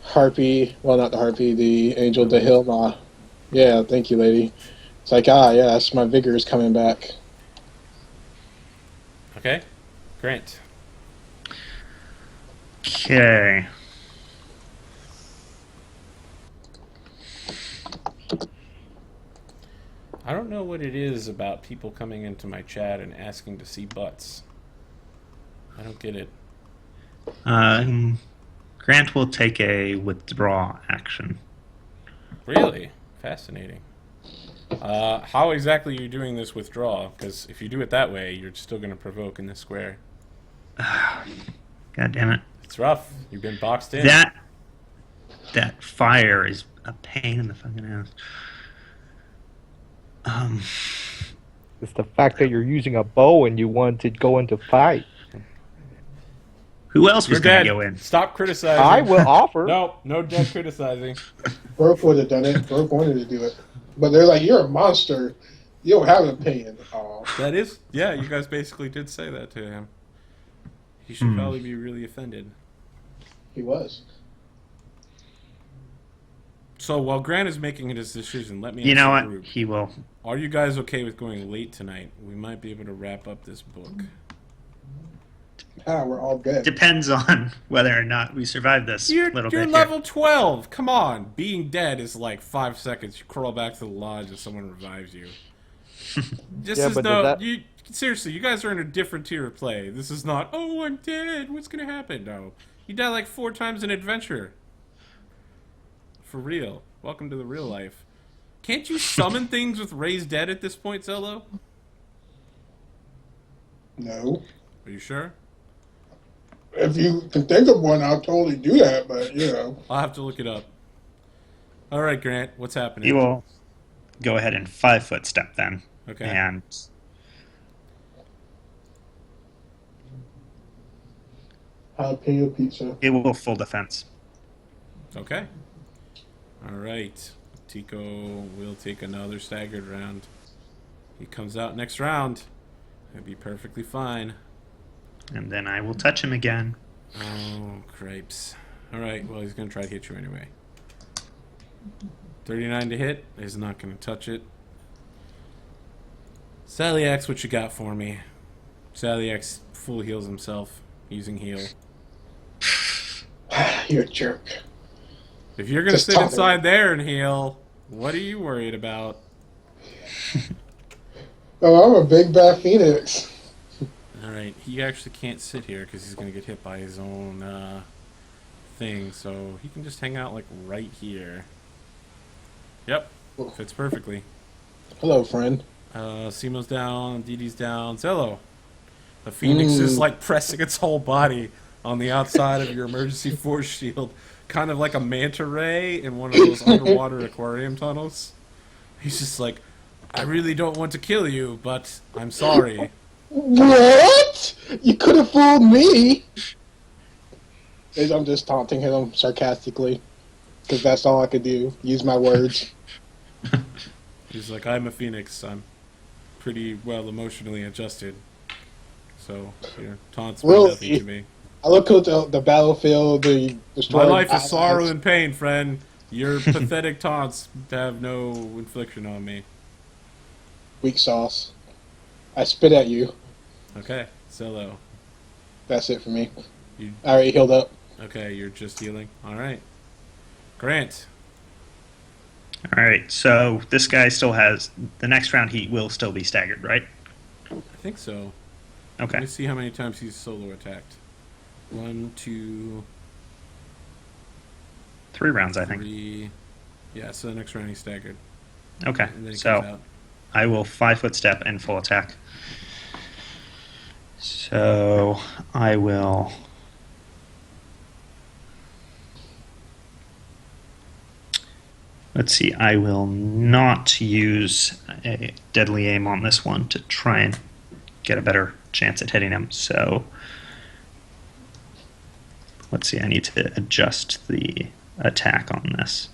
Speaker 4: harpy. Well, not the harpy. The angel de Hilma. Yeah, thank you, lady. It's like, yes, my vigor is coming back.
Speaker 1: Okay, Grant.
Speaker 2: Okay.
Speaker 1: I don't know what it is about people coming into my chat and asking to see butts. I don't get it.
Speaker 2: Grant will take a withdraw action.
Speaker 1: Really? Fascinating. How exactly are you doing this withdrawal? Because if you do it that way, you're still going to provoke in this square.
Speaker 2: God damn it.
Speaker 1: It's rough. You've been boxed in.
Speaker 2: That fire is a pain in the fucking ass.
Speaker 3: It's the fact that you're using a bow and you want to go into fight.
Speaker 2: Who else was
Speaker 1: You're
Speaker 2: going
Speaker 1: dead.
Speaker 2: to go in?
Speaker 1: Stop criticizing.
Speaker 3: I will offer.
Speaker 1: No dead criticizing.
Speaker 4: Burke would have done it. Burke wanted to do it. But they're like, you're a monster. You don't have an opinion. Oh.
Speaker 1: That is, yeah, you guys basically did say that to him. He should probably be really offended.
Speaker 4: He was.
Speaker 1: So while Grant is making his decision, let me
Speaker 2: You
Speaker 1: ask
Speaker 2: know
Speaker 1: the
Speaker 2: what?
Speaker 1: group.
Speaker 2: He will.
Speaker 1: Are you guys okay with going late tonight? We might be able to wrap up this book.
Speaker 4: We're all good.
Speaker 2: Depends on whether or not we survive this
Speaker 1: You're
Speaker 2: little bit
Speaker 1: level 12. Come on. Being dead is like 5 seconds. You crawl back to the lodge and someone revives you.
Speaker 3: Yeah, but does that-
Speaker 1: Seriously, you guys are in a different tier of play. This is not, oh, I'm dead. What's going to happen? No. You die like 4 times in adventure. For real. Welcome to the real life. Can't you summon things with raised dead at this point, Zolo?
Speaker 4: No.
Speaker 1: Are you sure?
Speaker 4: If you can think of one, I'll totally do that, but, you know.
Speaker 1: I'll have to look it up. All right, Grant, what's happening?
Speaker 2: He will go ahead and 5-foot step then.
Speaker 1: Okay.
Speaker 2: And
Speaker 4: Jalapeno pizza.
Speaker 2: it will full defense.
Speaker 1: Okay. All right. Tico will take another staggered round. He comes out next round. He'll be perfectly fine.
Speaker 2: And then I will touch him again.
Speaker 1: Oh, cripes. Alright, well, he's going to try to hit you anyway. 39 to hit. He's not going to touch it. Salyax, what you got for me? Salyax full heals himself using heal.
Speaker 4: You're a jerk.
Speaker 1: If you're going to
Speaker 4: Just
Speaker 1: sit
Speaker 4: talk
Speaker 1: inside there and heal, what are you worried about?
Speaker 4: Oh, I'm a big bad phoenix.
Speaker 1: Alright, he actually can't sit here because he's going to get hit by his own thing, so he can just hang out like right here. Yep, fits perfectly.
Speaker 4: Hello, friend.
Speaker 1: Simo's down, Didi's down, Zello. The Phoenix is like pressing its whole body on the outside of your emergency force shield, kind of like a manta ray in one of those underwater aquarium tunnels. He's just like, I really don't want to kill you, but I'm sorry.
Speaker 4: What? You could have fooled me. I'm just taunting him sarcastically, because that's all I could do. Use my words.
Speaker 1: He's like, I'm a Phoenix. I'm pretty well emotionally adjusted. So, your taunts mean nothing to me.
Speaker 4: I look at the battlefield, the
Speaker 1: My life is sorrow and pain, friend. Your pathetic taunts have no infliction on me.
Speaker 4: Weak sauce. I spit at you.
Speaker 1: Okay, Zello.
Speaker 4: That's it for me.
Speaker 1: You,
Speaker 4: I already healed up.
Speaker 1: okay, you're just healing. Alright. Grant.
Speaker 2: Alright, so this guy still has... The next round he will still be staggered, right?
Speaker 1: I think so.
Speaker 2: Okay.
Speaker 1: Let me see how many times he's solo attacked. 1, 2,
Speaker 2: 3 rounds, I think.
Speaker 1: 3. Yeah, so the next round he's staggered.
Speaker 2: Okay,
Speaker 1: And then he comes
Speaker 2: so
Speaker 1: out.
Speaker 2: I will 5-foot step and full attack. So I will... Let's see, I will not use a deadly aim on this one to try and get a better chance at hitting him. So let's see, I need to adjust the attack on this.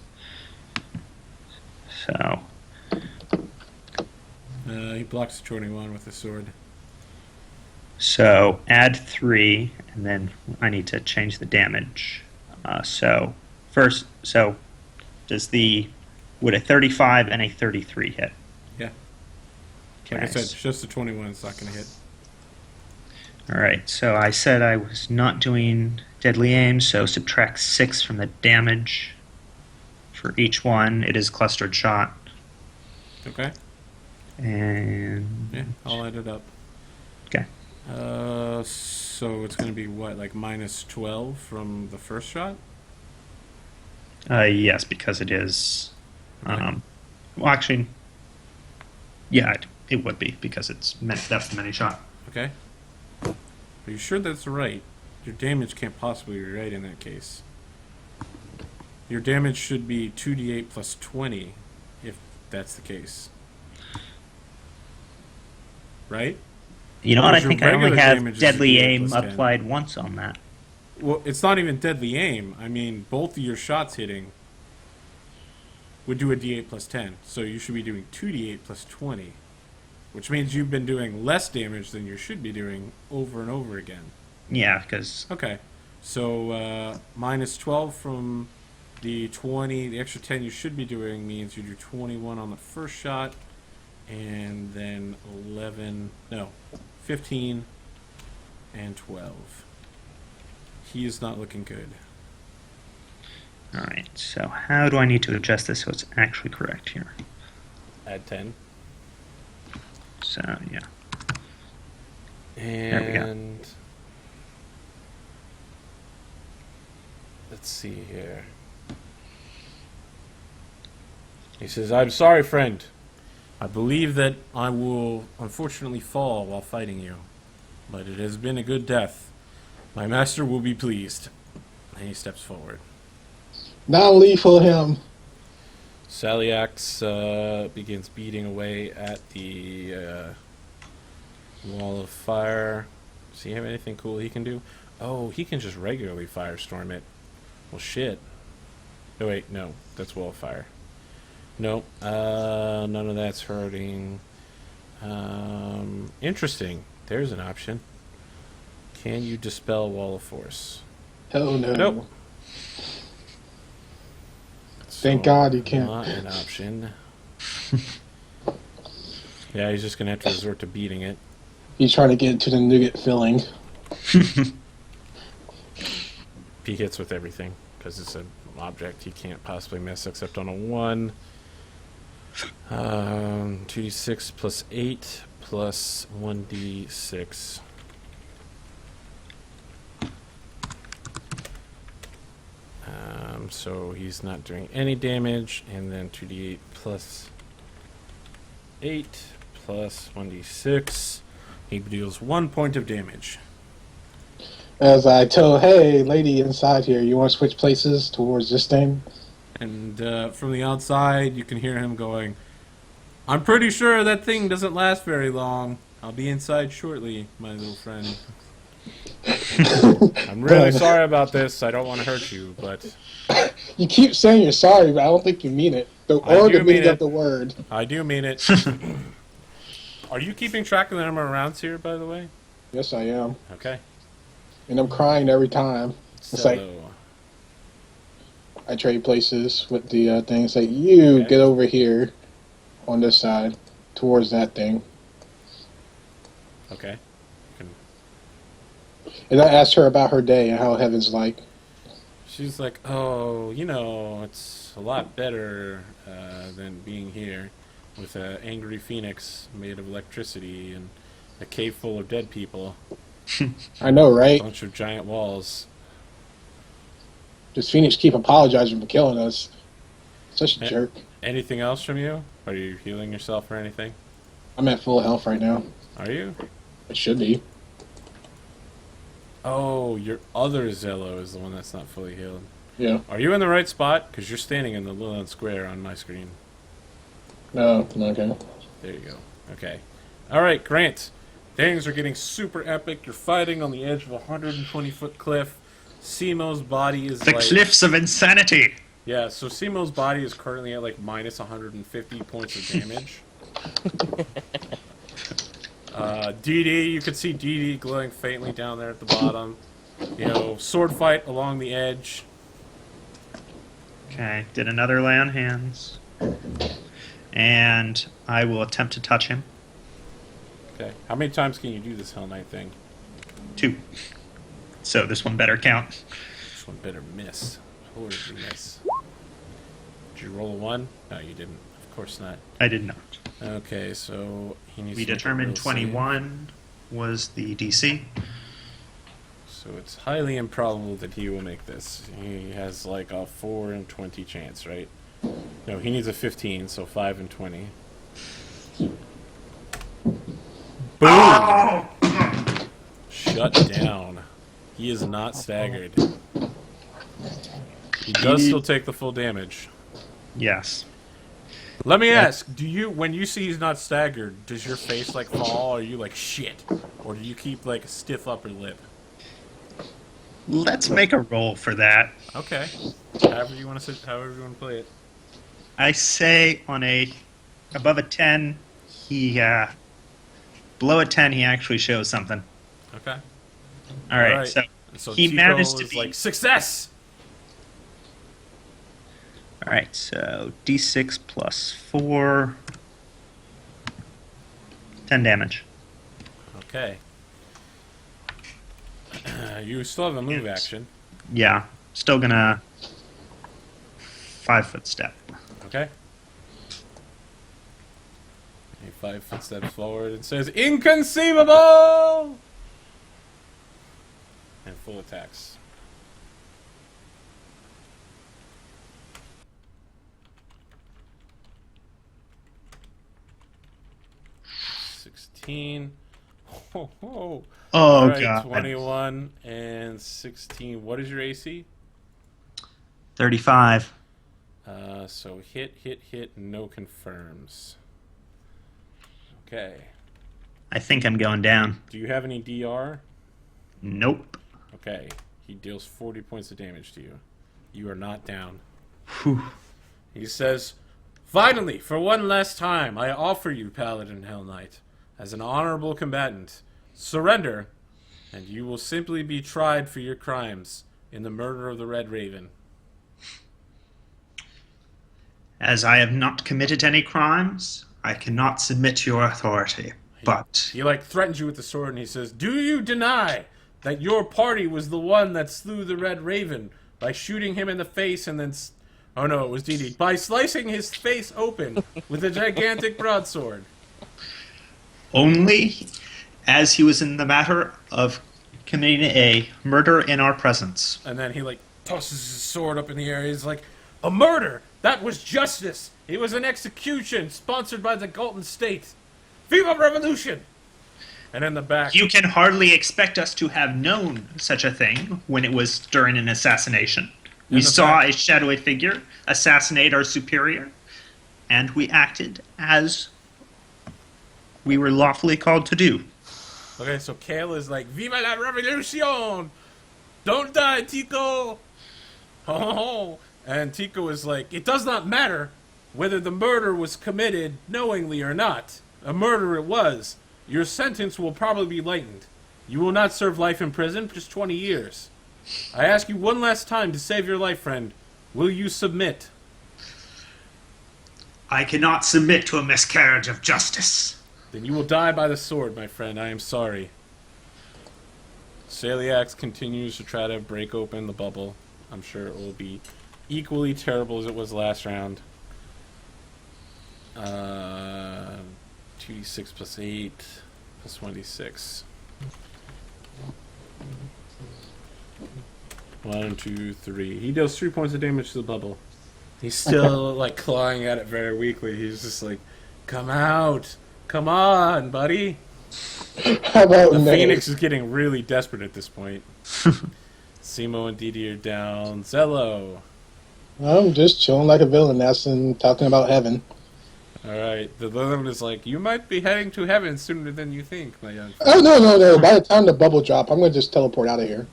Speaker 2: So
Speaker 1: He blocks the 21 with his sword.
Speaker 2: So add 3, and then I need to change the damage. So first, would a 35 and a 33 hit?
Speaker 1: Yeah. Like I said, just the 21 is not going to hit.
Speaker 2: All right, so I said I was not doing deadly aim, so subtract 6 from the damage for each one. It is clustered shot.
Speaker 1: Okay.
Speaker 2: And
Speaker 1: yeah, I'll add it up.
Speaker 2: Okay.
Speaker 1: So it's going to be what, like minus 12 from the first shot?
Speaker 2: Yes, because it is. Well, actually, yeah, it would be because that's the mini shot.
Speaker 1: Okay. Are you sure that's right? Your damage can't possibly be right in that case. Your damage should be 2d8 plus 20, if that's the case. Right?
Speaker 2: You know
Speaker 1: Or
Speaker 2: what? I
Speaker 1: is your
Speaker 2: think I only
Speaker 1: regular
Speaker 2: have
Speaker 1: damage
Speaker 2: deadly
Speaker 1: 2d8
Speaker 2: aim
Speaker 1: plus 10?
Speaker 2: applied once on that.
Speaker 1: Well, it's not even deadly aim. I mean, both of your shots hitting would do a d8 plus 10. So you should be doing 2d8 plus 20. Which means you've been doing less damage than you should be doing over and over again.
Speaker 2: Yeah, because...
Speaker 1: Okay. So, minus 12 from the 20. The extra 10 you should be doing means you do 21 on the first shot. And then 15 and 12. He is not looking good.
Speaker 2: Alright, so how do I need to adjust this so it's actually correct here?
Speaker 1: Add 10.
Speaker 2: So, yeah.
Speaker 1: And
Speaker 2: we go.
Speaker 1: Let's see here. He says, I'm sorry, friend. I believe that I will unfortunately fall while fighting you, but it has been a good death. My master will be pleased. And he steps forward.
Speaker 4: Non-lethal him.
Speaker 1: Salyax begins beating away at the wall of fire. Does he have anything cool he can do? Oh, he can just regularly firestorm it. Well, shit. Oh, wait, no. That's wall of fire. Nope. None of that's hurting. Interesting. There's an option. Can you dispel wall of force?
Speaker 4: Oh no.
Speaker 1: Nope.
Speaker 4: Thank God you can't.
Speaker 1: Not an option. Yeah, he's just gonna have to resort to beating it.
Speaker 4: He's trying to get into the nougat filling.
Speaker 1: He hits with everything because it's an object he can't possibly miss except on a 1. 2d6 plus 8 plus 1d6. So he's not doing any damage, and then 2d8 plus 8 plus 1d6. He deals 1 point of damage.
Speaker 4: As I tell, hey, lady inside here, you want to switch places towards this thing?
Speaker 1: And from the outside, you can hear him going, I'm pretty sure that thing doesn't last very long. I'll be inside shortly, my little friend. I'm really sorry about this. I don't want to hurt you, but...
Speaker 4: You keep saying you're sorry, but I don't think you mean it. Or the meaning of the word.
Speaker 1: I do mean it. Are you keeping track of the number of rounds here, by the way?
Speaker 4: Yes, I am.
Speaker 1: Okay.
Speaker 4: And I'm crying every time. It's like,
Speaker 1: So,
Speaker 4: I trade places with the thing. It's like, you
Speaker 1: Okay.
Speaker 4: get over here on this side towards that thing.
Speaker 1: okay.
Speaker 4: And I asked her about her day and how heaven's like.
Speaker 1: She's like, oh, you know, it's a lot better than being here with an angry phoenix made of electricity and a cave full of dead people,
Speaker 4: I know, right?
Speaker 1: a bunch of giant walls.
Speaker 4: Does Phoenix keep apologizing for killing us? Such a
Speaker 1: Eh.
Speaker 4: jerk.
Speaker 1: Anything else from you? Are you healing yourself or anything?
Speaker 4: I'm at full health right now.
Speaker 1: Are you?
Speaker 4: It should be.
Speaker 1: Oh, your other Zello is the one that's not fully healed.
Speaker 4: Yeah.
Speaker 1: Are you in the right spot? Because you're standing in the little square on my screen.
Speaker 4: No, okay.
Speaker 1: There you go. Okay. All right, Grant. Things are getting super epic. You're fighting on the edge of a 120-foot cliff. Simo's body is
Speaker 2: The
Speaker 1: like...
Speaker 2: cliffs of insanity.
Speaker 1: Yeah, so Simo's body is currently at like minus 150 points of damage. DD, you can see DD glowing faintly down there at the bottom. You know, sword fight along the edge.
Speaker 2: Okay, did another lay on hands. And I will attempt to touch him.
Speaker 1: Okay. How many times can you do this Hell Knight thing?
Speaker 2: 2. So this one better count.
Speaker 1: This one better miss. Horribly miss. Did you roll a 1? No, you didn't. Of course not.
Speaker 2: I did not.
Speaker 1: Okay, so he needs
Speaker 2: We
Speaker 1: to make a
Speaker 2: determined
Speaker 1: will save.
Speaker 2: 21 was the DC.
Speaker 1: So it's highly improbable that he will make this. He has like a 4 in 20 chance, right? No, he needs a 15, so 5 in 20. Boom! Shut down. He is not staggered. He does still take the full damage.
Speaker 2: Yes.
Speaker 1: Let me ask, do you, when you see he's not staggered, does your face like fall, or are you like shit? Or do you keep like a stiff upper lip?
Speaker 2: Let's make a roll for that.
Speaker 1: Okay. However you want to play it.
Speaker 2: I say on a above a 10, he below a 10 he actually shows something.
Speaker 1: Okay.
Speaker 2: All right,
Speaker 1: Alright.
Speaker 2: so
Speaker 1: So
Speaker 2: he
Speaker 1: Tico
Speaker 2: managed to
Speaker 1: is
Speaker 2: be
Speaker 1: like success.
Speaker 2: all right. So D6 plus 4, 10 damage.
Speaker 1: Okay. You still have a move action.
Speaker 2: Yeah, still gonna 5-foot step.
Speaker 1: Okay. He 5 foot steps forward and says, "Inconceivable!" And full attacks. $16. Ho, ho.
Speaker 2: Oh
Speaker 1: All right,
Speaker 2: god.
Speaker 1: 21 and 16. What is your AC?
Speaker 2: 35.
Speaker 1: So hit, no confirms. Okay.
Speaker 2: I think I'm going down.
Speaker 1: Do you have any DR?
Speaker 2: Nope.
Speaker 1: Okay. He deals 40 points of damage to you. You are not down.
Speaker 2: Whew.
Speaker 1: He says, "Finally, for one last time, I offer you, Paladin Hell Knight, as an honorable combatant. Surrender, and you will simply be tried for your crimes in the murder of the Red Raven?
Speaker 2: As I have not committed any crimes, I cannot submit to your authority. But
Speaker 1: He like threatens you with the sword, and he says, "Do you deny that your party was the one that slew the Red Raven by shooting him in the face and then... Oh no, it was Dee. By slicing his face open with a gigantic broadsword."
Speaker 2: only as he was in the matter of committing a murder in our presence.
Speaker 1: And then he like tosses his sword up in the air. He's like, "A murder! That was justice! It was an execution sponsored by the Galton State! Viva Revolution!" And in the back...
Speaker 2: You can hardly expect us to have known such a thing when it was during an assassination. We saw a shadowy figure assassinate our superior, and we acted as we were lawfully called to do.
Speaker 1: Okay, so Kale is like, "Viva la Revolution! Don't die, Tico!" Oh, and Tico is like, "It does not matter whether the murder was committed knowingly or not. A murder it was. Your sentence will probably be lightened. You will not serve life in prison, just 20 years. I ask you one last time to save your life, friend. Will you submit?"
Speaker 2: I cannot submit to a miscarriage of justice.
Speaker 1: "Then you will die by the sword, my friend. I am sorry." Celiax continues to try to break open the bubble. I'm sure it will be equally terrible as it was last round. 2d6 plus 8 plus 1d6. 1, 2, 3. He deals 3 points of damage to the bubble. He's still like clawing at it very weakly. He's just like, "Come out! Come on, buddy!"
Speaker 4: How about
Speaker 1: The
Speaker 4: Nay?
Speaker 1: Phoenix is getting really desperate at this point. Simo and Didi are down. Zello.
Speaker 4: I'm just chilling like a villain, and talking about heaven.
Speaker 1: Alright, the villain is like, "You might be heading to heaven sooner than you think, my young friend."
Speaker 4: Oh, no. By the time the bubble drop, I'm going to just teleport out of here.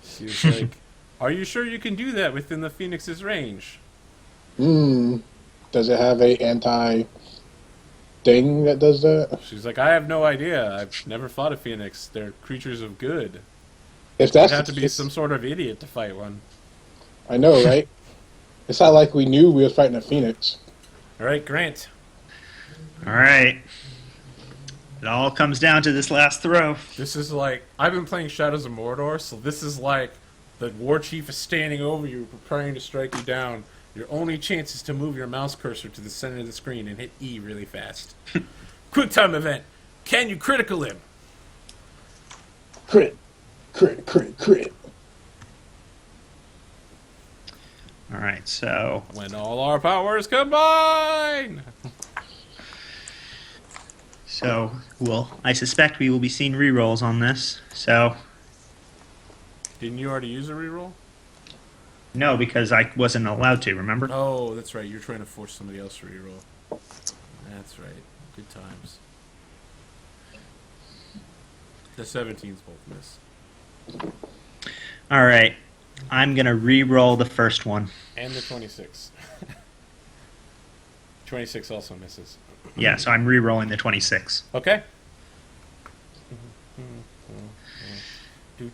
Speaker 1: She's like, "Are you sure you can do that within the Phoenix's range?"
Speaker 4: Does it have a anti-thing that does that?
Speaker 1: She's like, "I have no idea. I've never fought a Phoenix. They're creatures of good.
Speaker 4: If
Speaker 1: You'd
Speaker 4: that's
Speaker 1: have
Speaker 4: the
Speaker 1: to be
Speaker 4: case-
Speaker 1: some sort of idiot to fight one."
Speaker 4: I know, right? It's not like we knew we were fighting a phoenix.
Speaker 1: Alright, Grant.
Speaker 2: All right. It all comes down to this last throw.
Speaker 1: This is like, I've been playing Shadows of Mordor, so this is like the war chief is standing over you, preparing to strike you down. Your only chance is to move your mouse cursor to the center of the screen and hit E really fast. Quick time event. Can you critical him?
Speaker 4: Crit.
Speaker 2: All right, so
Speaker 1: When all our powers combine!
Speaker 2: I suspect we will be seeing rerolls on this. So
Speaker 1: Didn't you already use a reroll?
Speaker 2: no, because I wasn't allowed to. Remember?
Speaker 1: Oh, that's right. You're trying to force somebody else to reroll. That's right. Good times. The 17s both miss.
Speaker 2: All right, I'm gonna re-roll the first one.
Speaker 1: And the 26. 26 also misses.
Speaker 2: Yeah, so I'm re-rolling the 26.
Speaker 1: Okay. Do.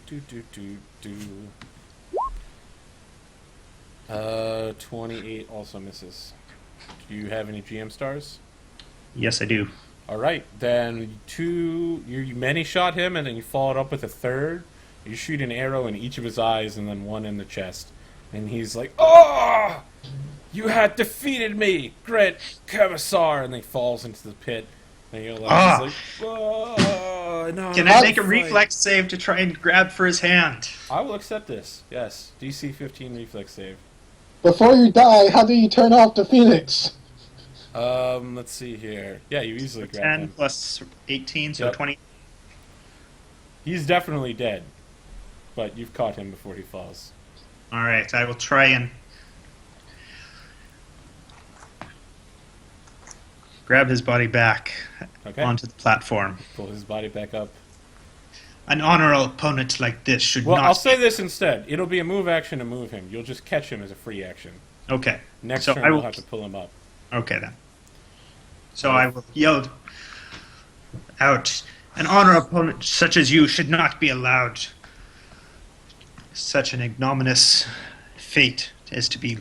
Speaker 1: 28 also misses. Do you have any GM stars?
Speaker 2: Yes, I do.
Speaker 1: All right, then you many shot him, and then you followed up with a third. You shoot an arrow in each of his eyes, and then one in the chest. And he's like, "Oh! You had defeated me, great Commissar!" And he falls into the pit. And you're like, he's like, "Oh, no!"
Speaker 2: Can I make a
Speaker 1: fight."
Speaker 2: reflex save to try and grab for his hand?
Speaker 1: I will accept this. Yes, DC 15 reflex save.
Speaker 4: Before you die, how do you turn off the phoenix?
Speaker 1: Let's see here. Yeah, you easily grab
Speaker 2: 10
Speaker 1: him.
Speaker 2: plus 18, so
Speaker 1: Yep.
Speaker 2: 20.
Speaker 1: He's definitely dead, but you've caught him before he falls.
Speaker 2: All right, I will try and grab his body back
Speaker 1: Okay.
Speaker 2: onto the platform.
Speaker 1: Pull his body back up.
Speaker 2: An honorable opponent like this should
Speaker 1: Well,
Speaker 2: not...
Speaker 1: I'll say this instead. It'll be a move action to move him. You'll just catch him as a free action.
Speaker 2: Okay.
Speaker 1: Next
Speaker 2: So
Speaker 1: turn,
Speaker 2: I
Speaker 1: we'll
Speaker 2: will-
Speaker 1: have to pull him up.
Speaker 2: Okay, then. So I will yell out, an honorable opponent such as you should not be allowed such an ignominious fate as to be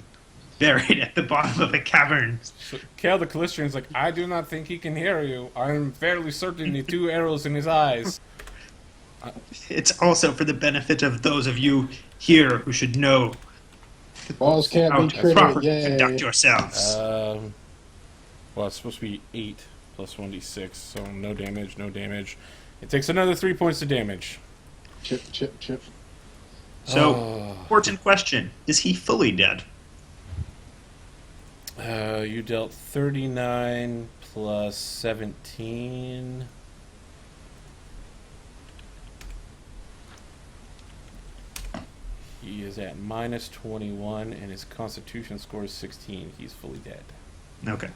Speaker 2: buried at the bottom of a cavern.
Speaker 1: So, Kale the Callistrian's like, I do not think he can hear you. I'm fairly certain the 2 arrows in his eyes.
Speaker 2: It's also for the benefit of those of you here who should know
Speaker 4: Balls can't
Speaker 2: how
Speaker 4: be
Speaker 2: to
Speaker 4: critted.
Speaker 2: properly
Speaker 4: Yay.
Speaker 2: conduct yourselves.
Speaker 1: Well, it's supposed to be 8 plus 1d6, so no damage, no damage. It takes another 3 points of damage.
Speaker 4: Chip, chip, chip.
Speaker 2: So, important question. Is he fully dead?
Speaker 1: You dealt 39 plus 17. He is at minus 21, and his constitution score is 16. He's fully dead.
Speaker 2: Okay.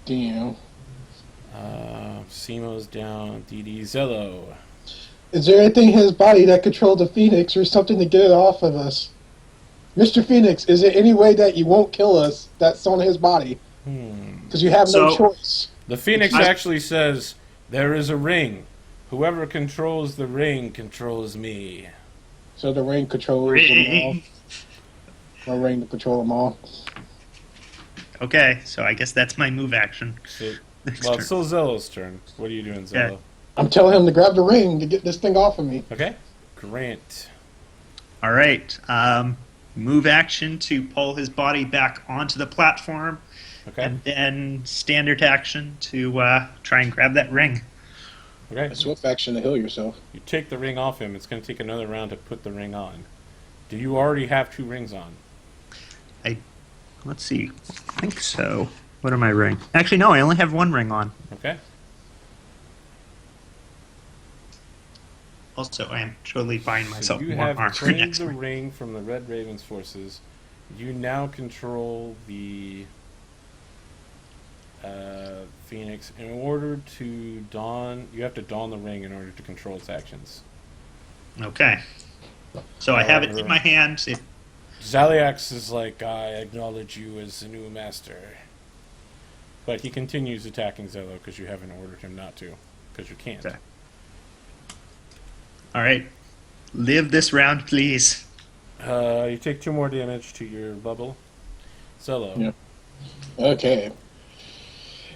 Speaker 4: Damn.
Speaker 1: Simo's down. DD Zello.
Speaker 4: Is there anything in his body that controls the Phoenix or something to get it off of us? Mr. Phoenix, is there any way that you won't kill us that's on his body? Because you have no
Speaker 2: So-
Speaker 4: choice.
Speaker 1: The Phoenix actually says, there is a ring. Whoever controls the ring controls me.
Speaker 4: So the ring controls them all.
Speaker 2: Ring.
Speaker 4: Or ring to control them all.
Speaker 2: Okay, so I guess that's my move action.
Speaker 1: So,
Speaker 2: Next
Speaker 1: well,
Speaker 2: turn.
Speaker 1: it's still Zello's turn. What are you doing, Zello?
Speaker 4: I'm telling him to grab the ring to get this thing off of me.
Speaker 1: Okay. Grant.
Speaker 2: All right. Move action to pull his body back onto the platform,
Speaker 1: Okay.
Speaker 2: and then standard action to try and grab that ring.
Speaker 1: Okay.
Speaker 4: A swift action to heal yourself.
Speaker 1: You take the ring off him. It's going to take another round to put the ring on. Do you already have 2 rings on?
Speaker 2: Let's see. I think so. What are my rings? Actually, no. I only have 1 ring on.
Speaker 1: Okay.
Speaker 2: Also, I am totally buying
Speaker 1: So
Speaker 2: myself
Speaker 1: you
Speaker 2: more
Speaker 1: have
Speaker 2: armor
Speaker 1: claimed
Speaker 2: next
Speaker 1: the
Speaker 2: week.
Speaker 1: ring from the Red Raven's forces. You now control the Phoenix. In order to don, you have to don the ring in order to control its actions.
Speaker 2: Okay. So I have it in my hand.
Speaker 1: Zaliax is like, I acknowledge you as the new master. But he continues attacking Zello because you haven't ordered him not to. Because you can't.
Speaker 2: Okay. All right. Live this round, please.
Speaker 1: You take 2 more damage to your bubble. Zello.
Speaker 4: Yeah. Okay.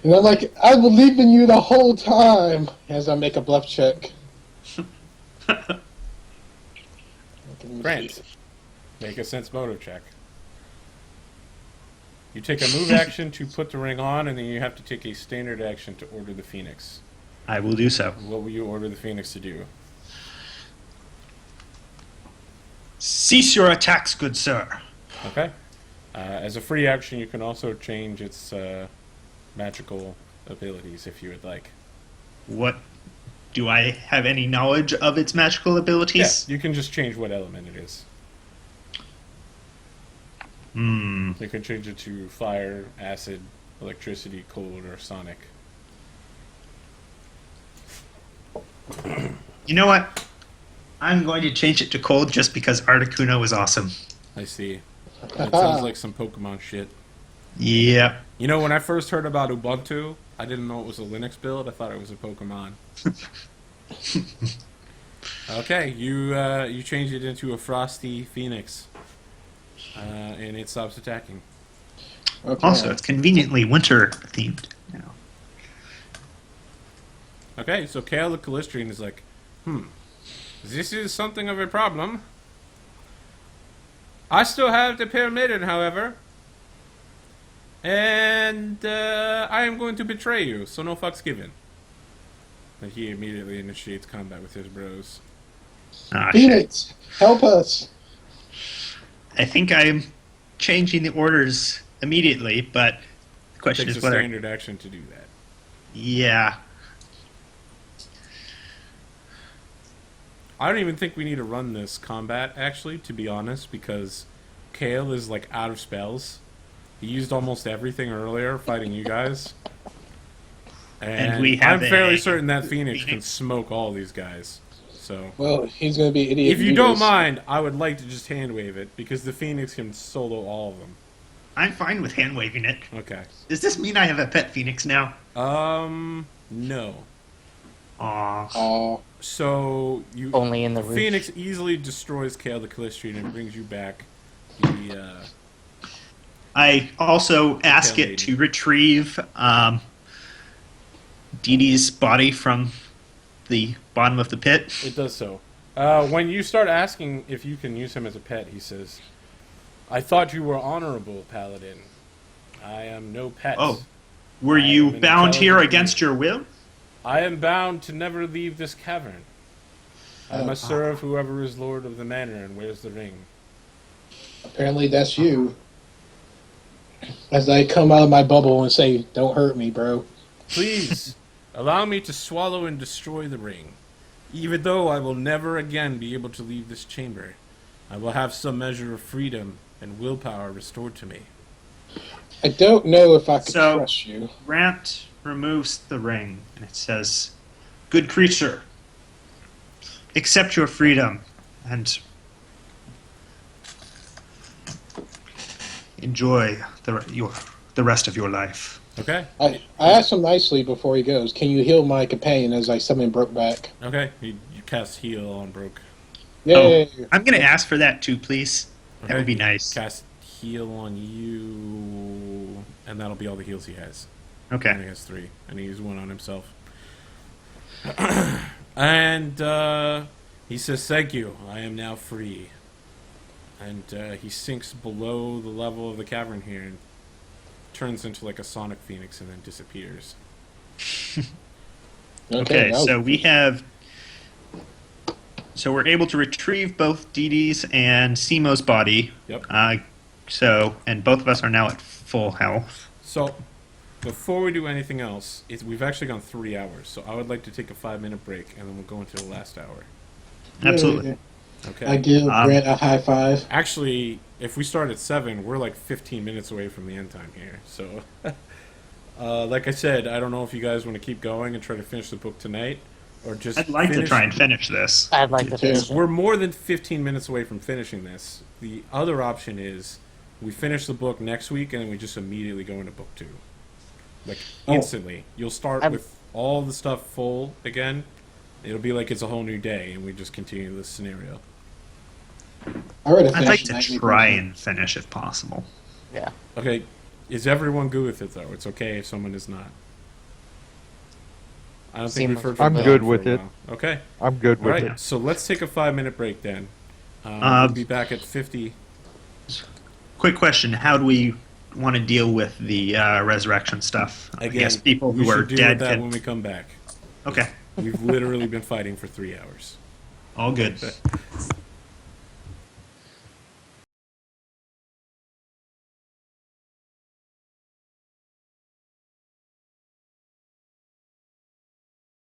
Speaker 4: And I'm like, I believe in you the whole time. As I make a bluff check.
Speaker 1: Grant. Make a sense motive check. You take a move action to put the ring on, and then you have to take a standard action to order the Phoenix.
Speaker 2: I will do so.
Speaker 1: What will you order the Phoenix to do?
Speaker 2: Cease your attacks, good sir.
Speaker 1: Okay. As a free action, you can also change its magical abilities if you would like.
Speaker 2: What? Do I have any knowledge of its magical abilities?
Speaker 1: Yeah, you can just change what element it is.
Speaker 2: Hmm.
Speaker 1: You can change it to fire, acid, electricity, cold, or sonic.
Speaker 2: You know what? I'm going to change it to cold just because Articuno is awesome.
Speaker 1: I see. That sounds like some Pokemon shit.
Speaker 2: Yep.
Speaker 1: You know, when I first heard about Ubuntu, I didn't know it was a Linux build. I thought it was a Pokemon. Okay, you change it into a Frosty Phoenix, and it stops attacking.
Speaker 4: Okay.
Speaker 2: Also, it's conveniently winter themed now.
Speaker 1: Okay, so Kale the Callistrian is like, this is something of a problem. I still have the Pyramidon, however. And I am going to betray you, so no fucks given. But he immediately initiates combat with his bros.
Speaker 2: Ah, shit.
Speaker 4: Phoenix, help us.
Speaker 2: I think I'm changing the orders immediately, but the question
Speaker 1: Takes
Speaker 2: is
Speaker 1: a
Speaker 2: whether...
Speaker 1: standard action to do that.
Speaker 2: Yeah.
Speaker 1: I don't even think we need to run this combat, actually, to be honest, because Kale is, like, out of spells. He used almost everything earlier fighting you guys. And
Speaker 2: we have
Speaker 1: I'm fairly
Speaker 2: a
Speaker 1: certain that Phoenix can
Speaker 2: Phoenix.
Speaker 1: smoke all these guys. So,
Speaker 4: Well, he's going to be an idiot.
Speaker 1: if you don't mind, I would like to just hand wave it, because the Phoenix can solo all of them.
Speaker 2: I'm fine with hand waving it.
Speaker 1: Okay.
Speaker 2: Does this mean I have a pet phoenix now?
Speaker 1: No.
Speaker 2: Aw.
Speaker 4: Oh,
Speaker 1: So you
Speaker 5: Only in the ridge.
Speaker 1: Phoenix easily destroys Kale the Callistrian and brings you back the
Speaker 2: I also ask
Speaker 1: Tail
Speaker 2: it
Speaker 1: Maiden.
Speaker 2: to retrieve Dee Dee's body from the bottom of the pit.
Speaker 1: It does so. When you start asking if you can use him as a pet, he says, "I thought you were honorable, Paladin. I am no pet.
Speaker 2: Oh. Were
Speaker 1: I
Speaker 2: you
Speaker 1: am an
Speaker 2: bound here
Speaker 1: intelligent
Speaker 2: against
Speaker 1: being.
Speaker 2: your will?
Speaker 1: I am bound to never leave this cavern. I
Speaker 4: Oh,
Speaker 1: must serve whoever is lord of the manor and wears the ring."
Speaker 4: apparently that's you. As I come out of my bubble and say, "Don't hurt me, bro."
Speaker 1: Please, allow me to swallow and destroy the ring. Even though I will never again be able to leave this chamber, I will have some measure of freedom and willpower restored to me.
Speaker 4: I don't know if I could
Speaker 2: So-
Speaker 4: trust you.
Speaker 2: Rant removes the ring, and it says, "Good creature, accept your freedom and enjoy the rest of your life."
Speaker 1: Okay?
Speaker 4: I asked him nicely before he goes, "Can you heal my companion?" As I summon Brokeback.
Speaker 1: Okay. You cast heal on Broke.
Speaker 4: Yay!
Speaker 2: I'm going to ask for that too, please. That
Speaker 1: Okay.
Speaker 2: would be nice.
Speaker 1: Cast heal on you, and that'll be all the heals he has. And he
Speaker 2: Okay.
Speaker 1: has 3, and he used 1 on himself. And he says, "Thank you. I am now free." And he sinks below the level of the cavern here and turns into like a sonic phoenix and then disappears.
Speaker 2: Okay,
Speaker 4: now-
Speaker 2: so we have. So we're able to retrieve both Dee Dee's and Simo's body.
Speaker 1: Yep.
Speaker 2: And both of us are now at full health.
Speaker 1: So, before we do anything else, we've actually gone 3 hours. So I would like to take a 5-minute break, and then we'll go into the last hour.
Speaker 2: Absolutely.
Speaker 4: Yay.
Speaker 1: Okay.
Speaker 4: I give Brent a high five.
Speaker 1: Actually, if we start at 7, we're like 15 minutes away from the end time here. So, like I said, I don't know if you guys want to keep going and try to finish the book tonight, or just
Speaker 2: I'd like to
Speaker 1: finish.
Speaker 2: try and finish this.
Speaker 5: I'd like to
Speaker 4: too.
Speaker 5: finish it.
Speaker 1: We're more than 15 minutes away from finishing this. The other option is we finish the book next week and then we just immediately go into book 2. Like,
Speaker 4: Oh.
Speaker 1: instantly. You'll start
Speaker 5: I'm-
Speaker 1: with all the stuff full again. It'll be like it's a whole new day, and we just continue this scenario.
Speaker 4: I already
Speaker 2: I'd like
Speaker 4: finished
Speaker 2: to
Speaker 4: 90%.
Speaker 2: try and finish if possible.
Speaker 5: Yeah.
Speaker 1: Okay, is everyone good with it, though? It's okay if someone is not. I don't think we've heard from
Speaker 3: I'm
Speaker 1: Don
Speaker 3: good
Speaker 1: for
Speaker 3: with
Speaker 1: a
Speaker 3: it.
Speaker 1: while. Okay.
Speaker 3: I'm good
Speaker 1: All
Speaker 3: with
Speaker 1: right,
Speaker 3: it.
Speaker 1: so let's take a 5-minute break then.
Speaker 2: Um,
Speaker 1: We'll be back at 50.
Speaker 2: Quick question: how do we want to deal with the resurrection stuff? I
Speaker 1: Again,
Speaker 2: guess people
Speaker 1: we
Speaker 2: who are
Speaker 1: should deal
Speaker 2: dead
Speaker 1: with that
Speaker 2: can.
Speaker 1: when we come back.
Speaker 2: Okay,
Speaker 1: We've literally been fighting for 3 hours.
Speaker 2: all good.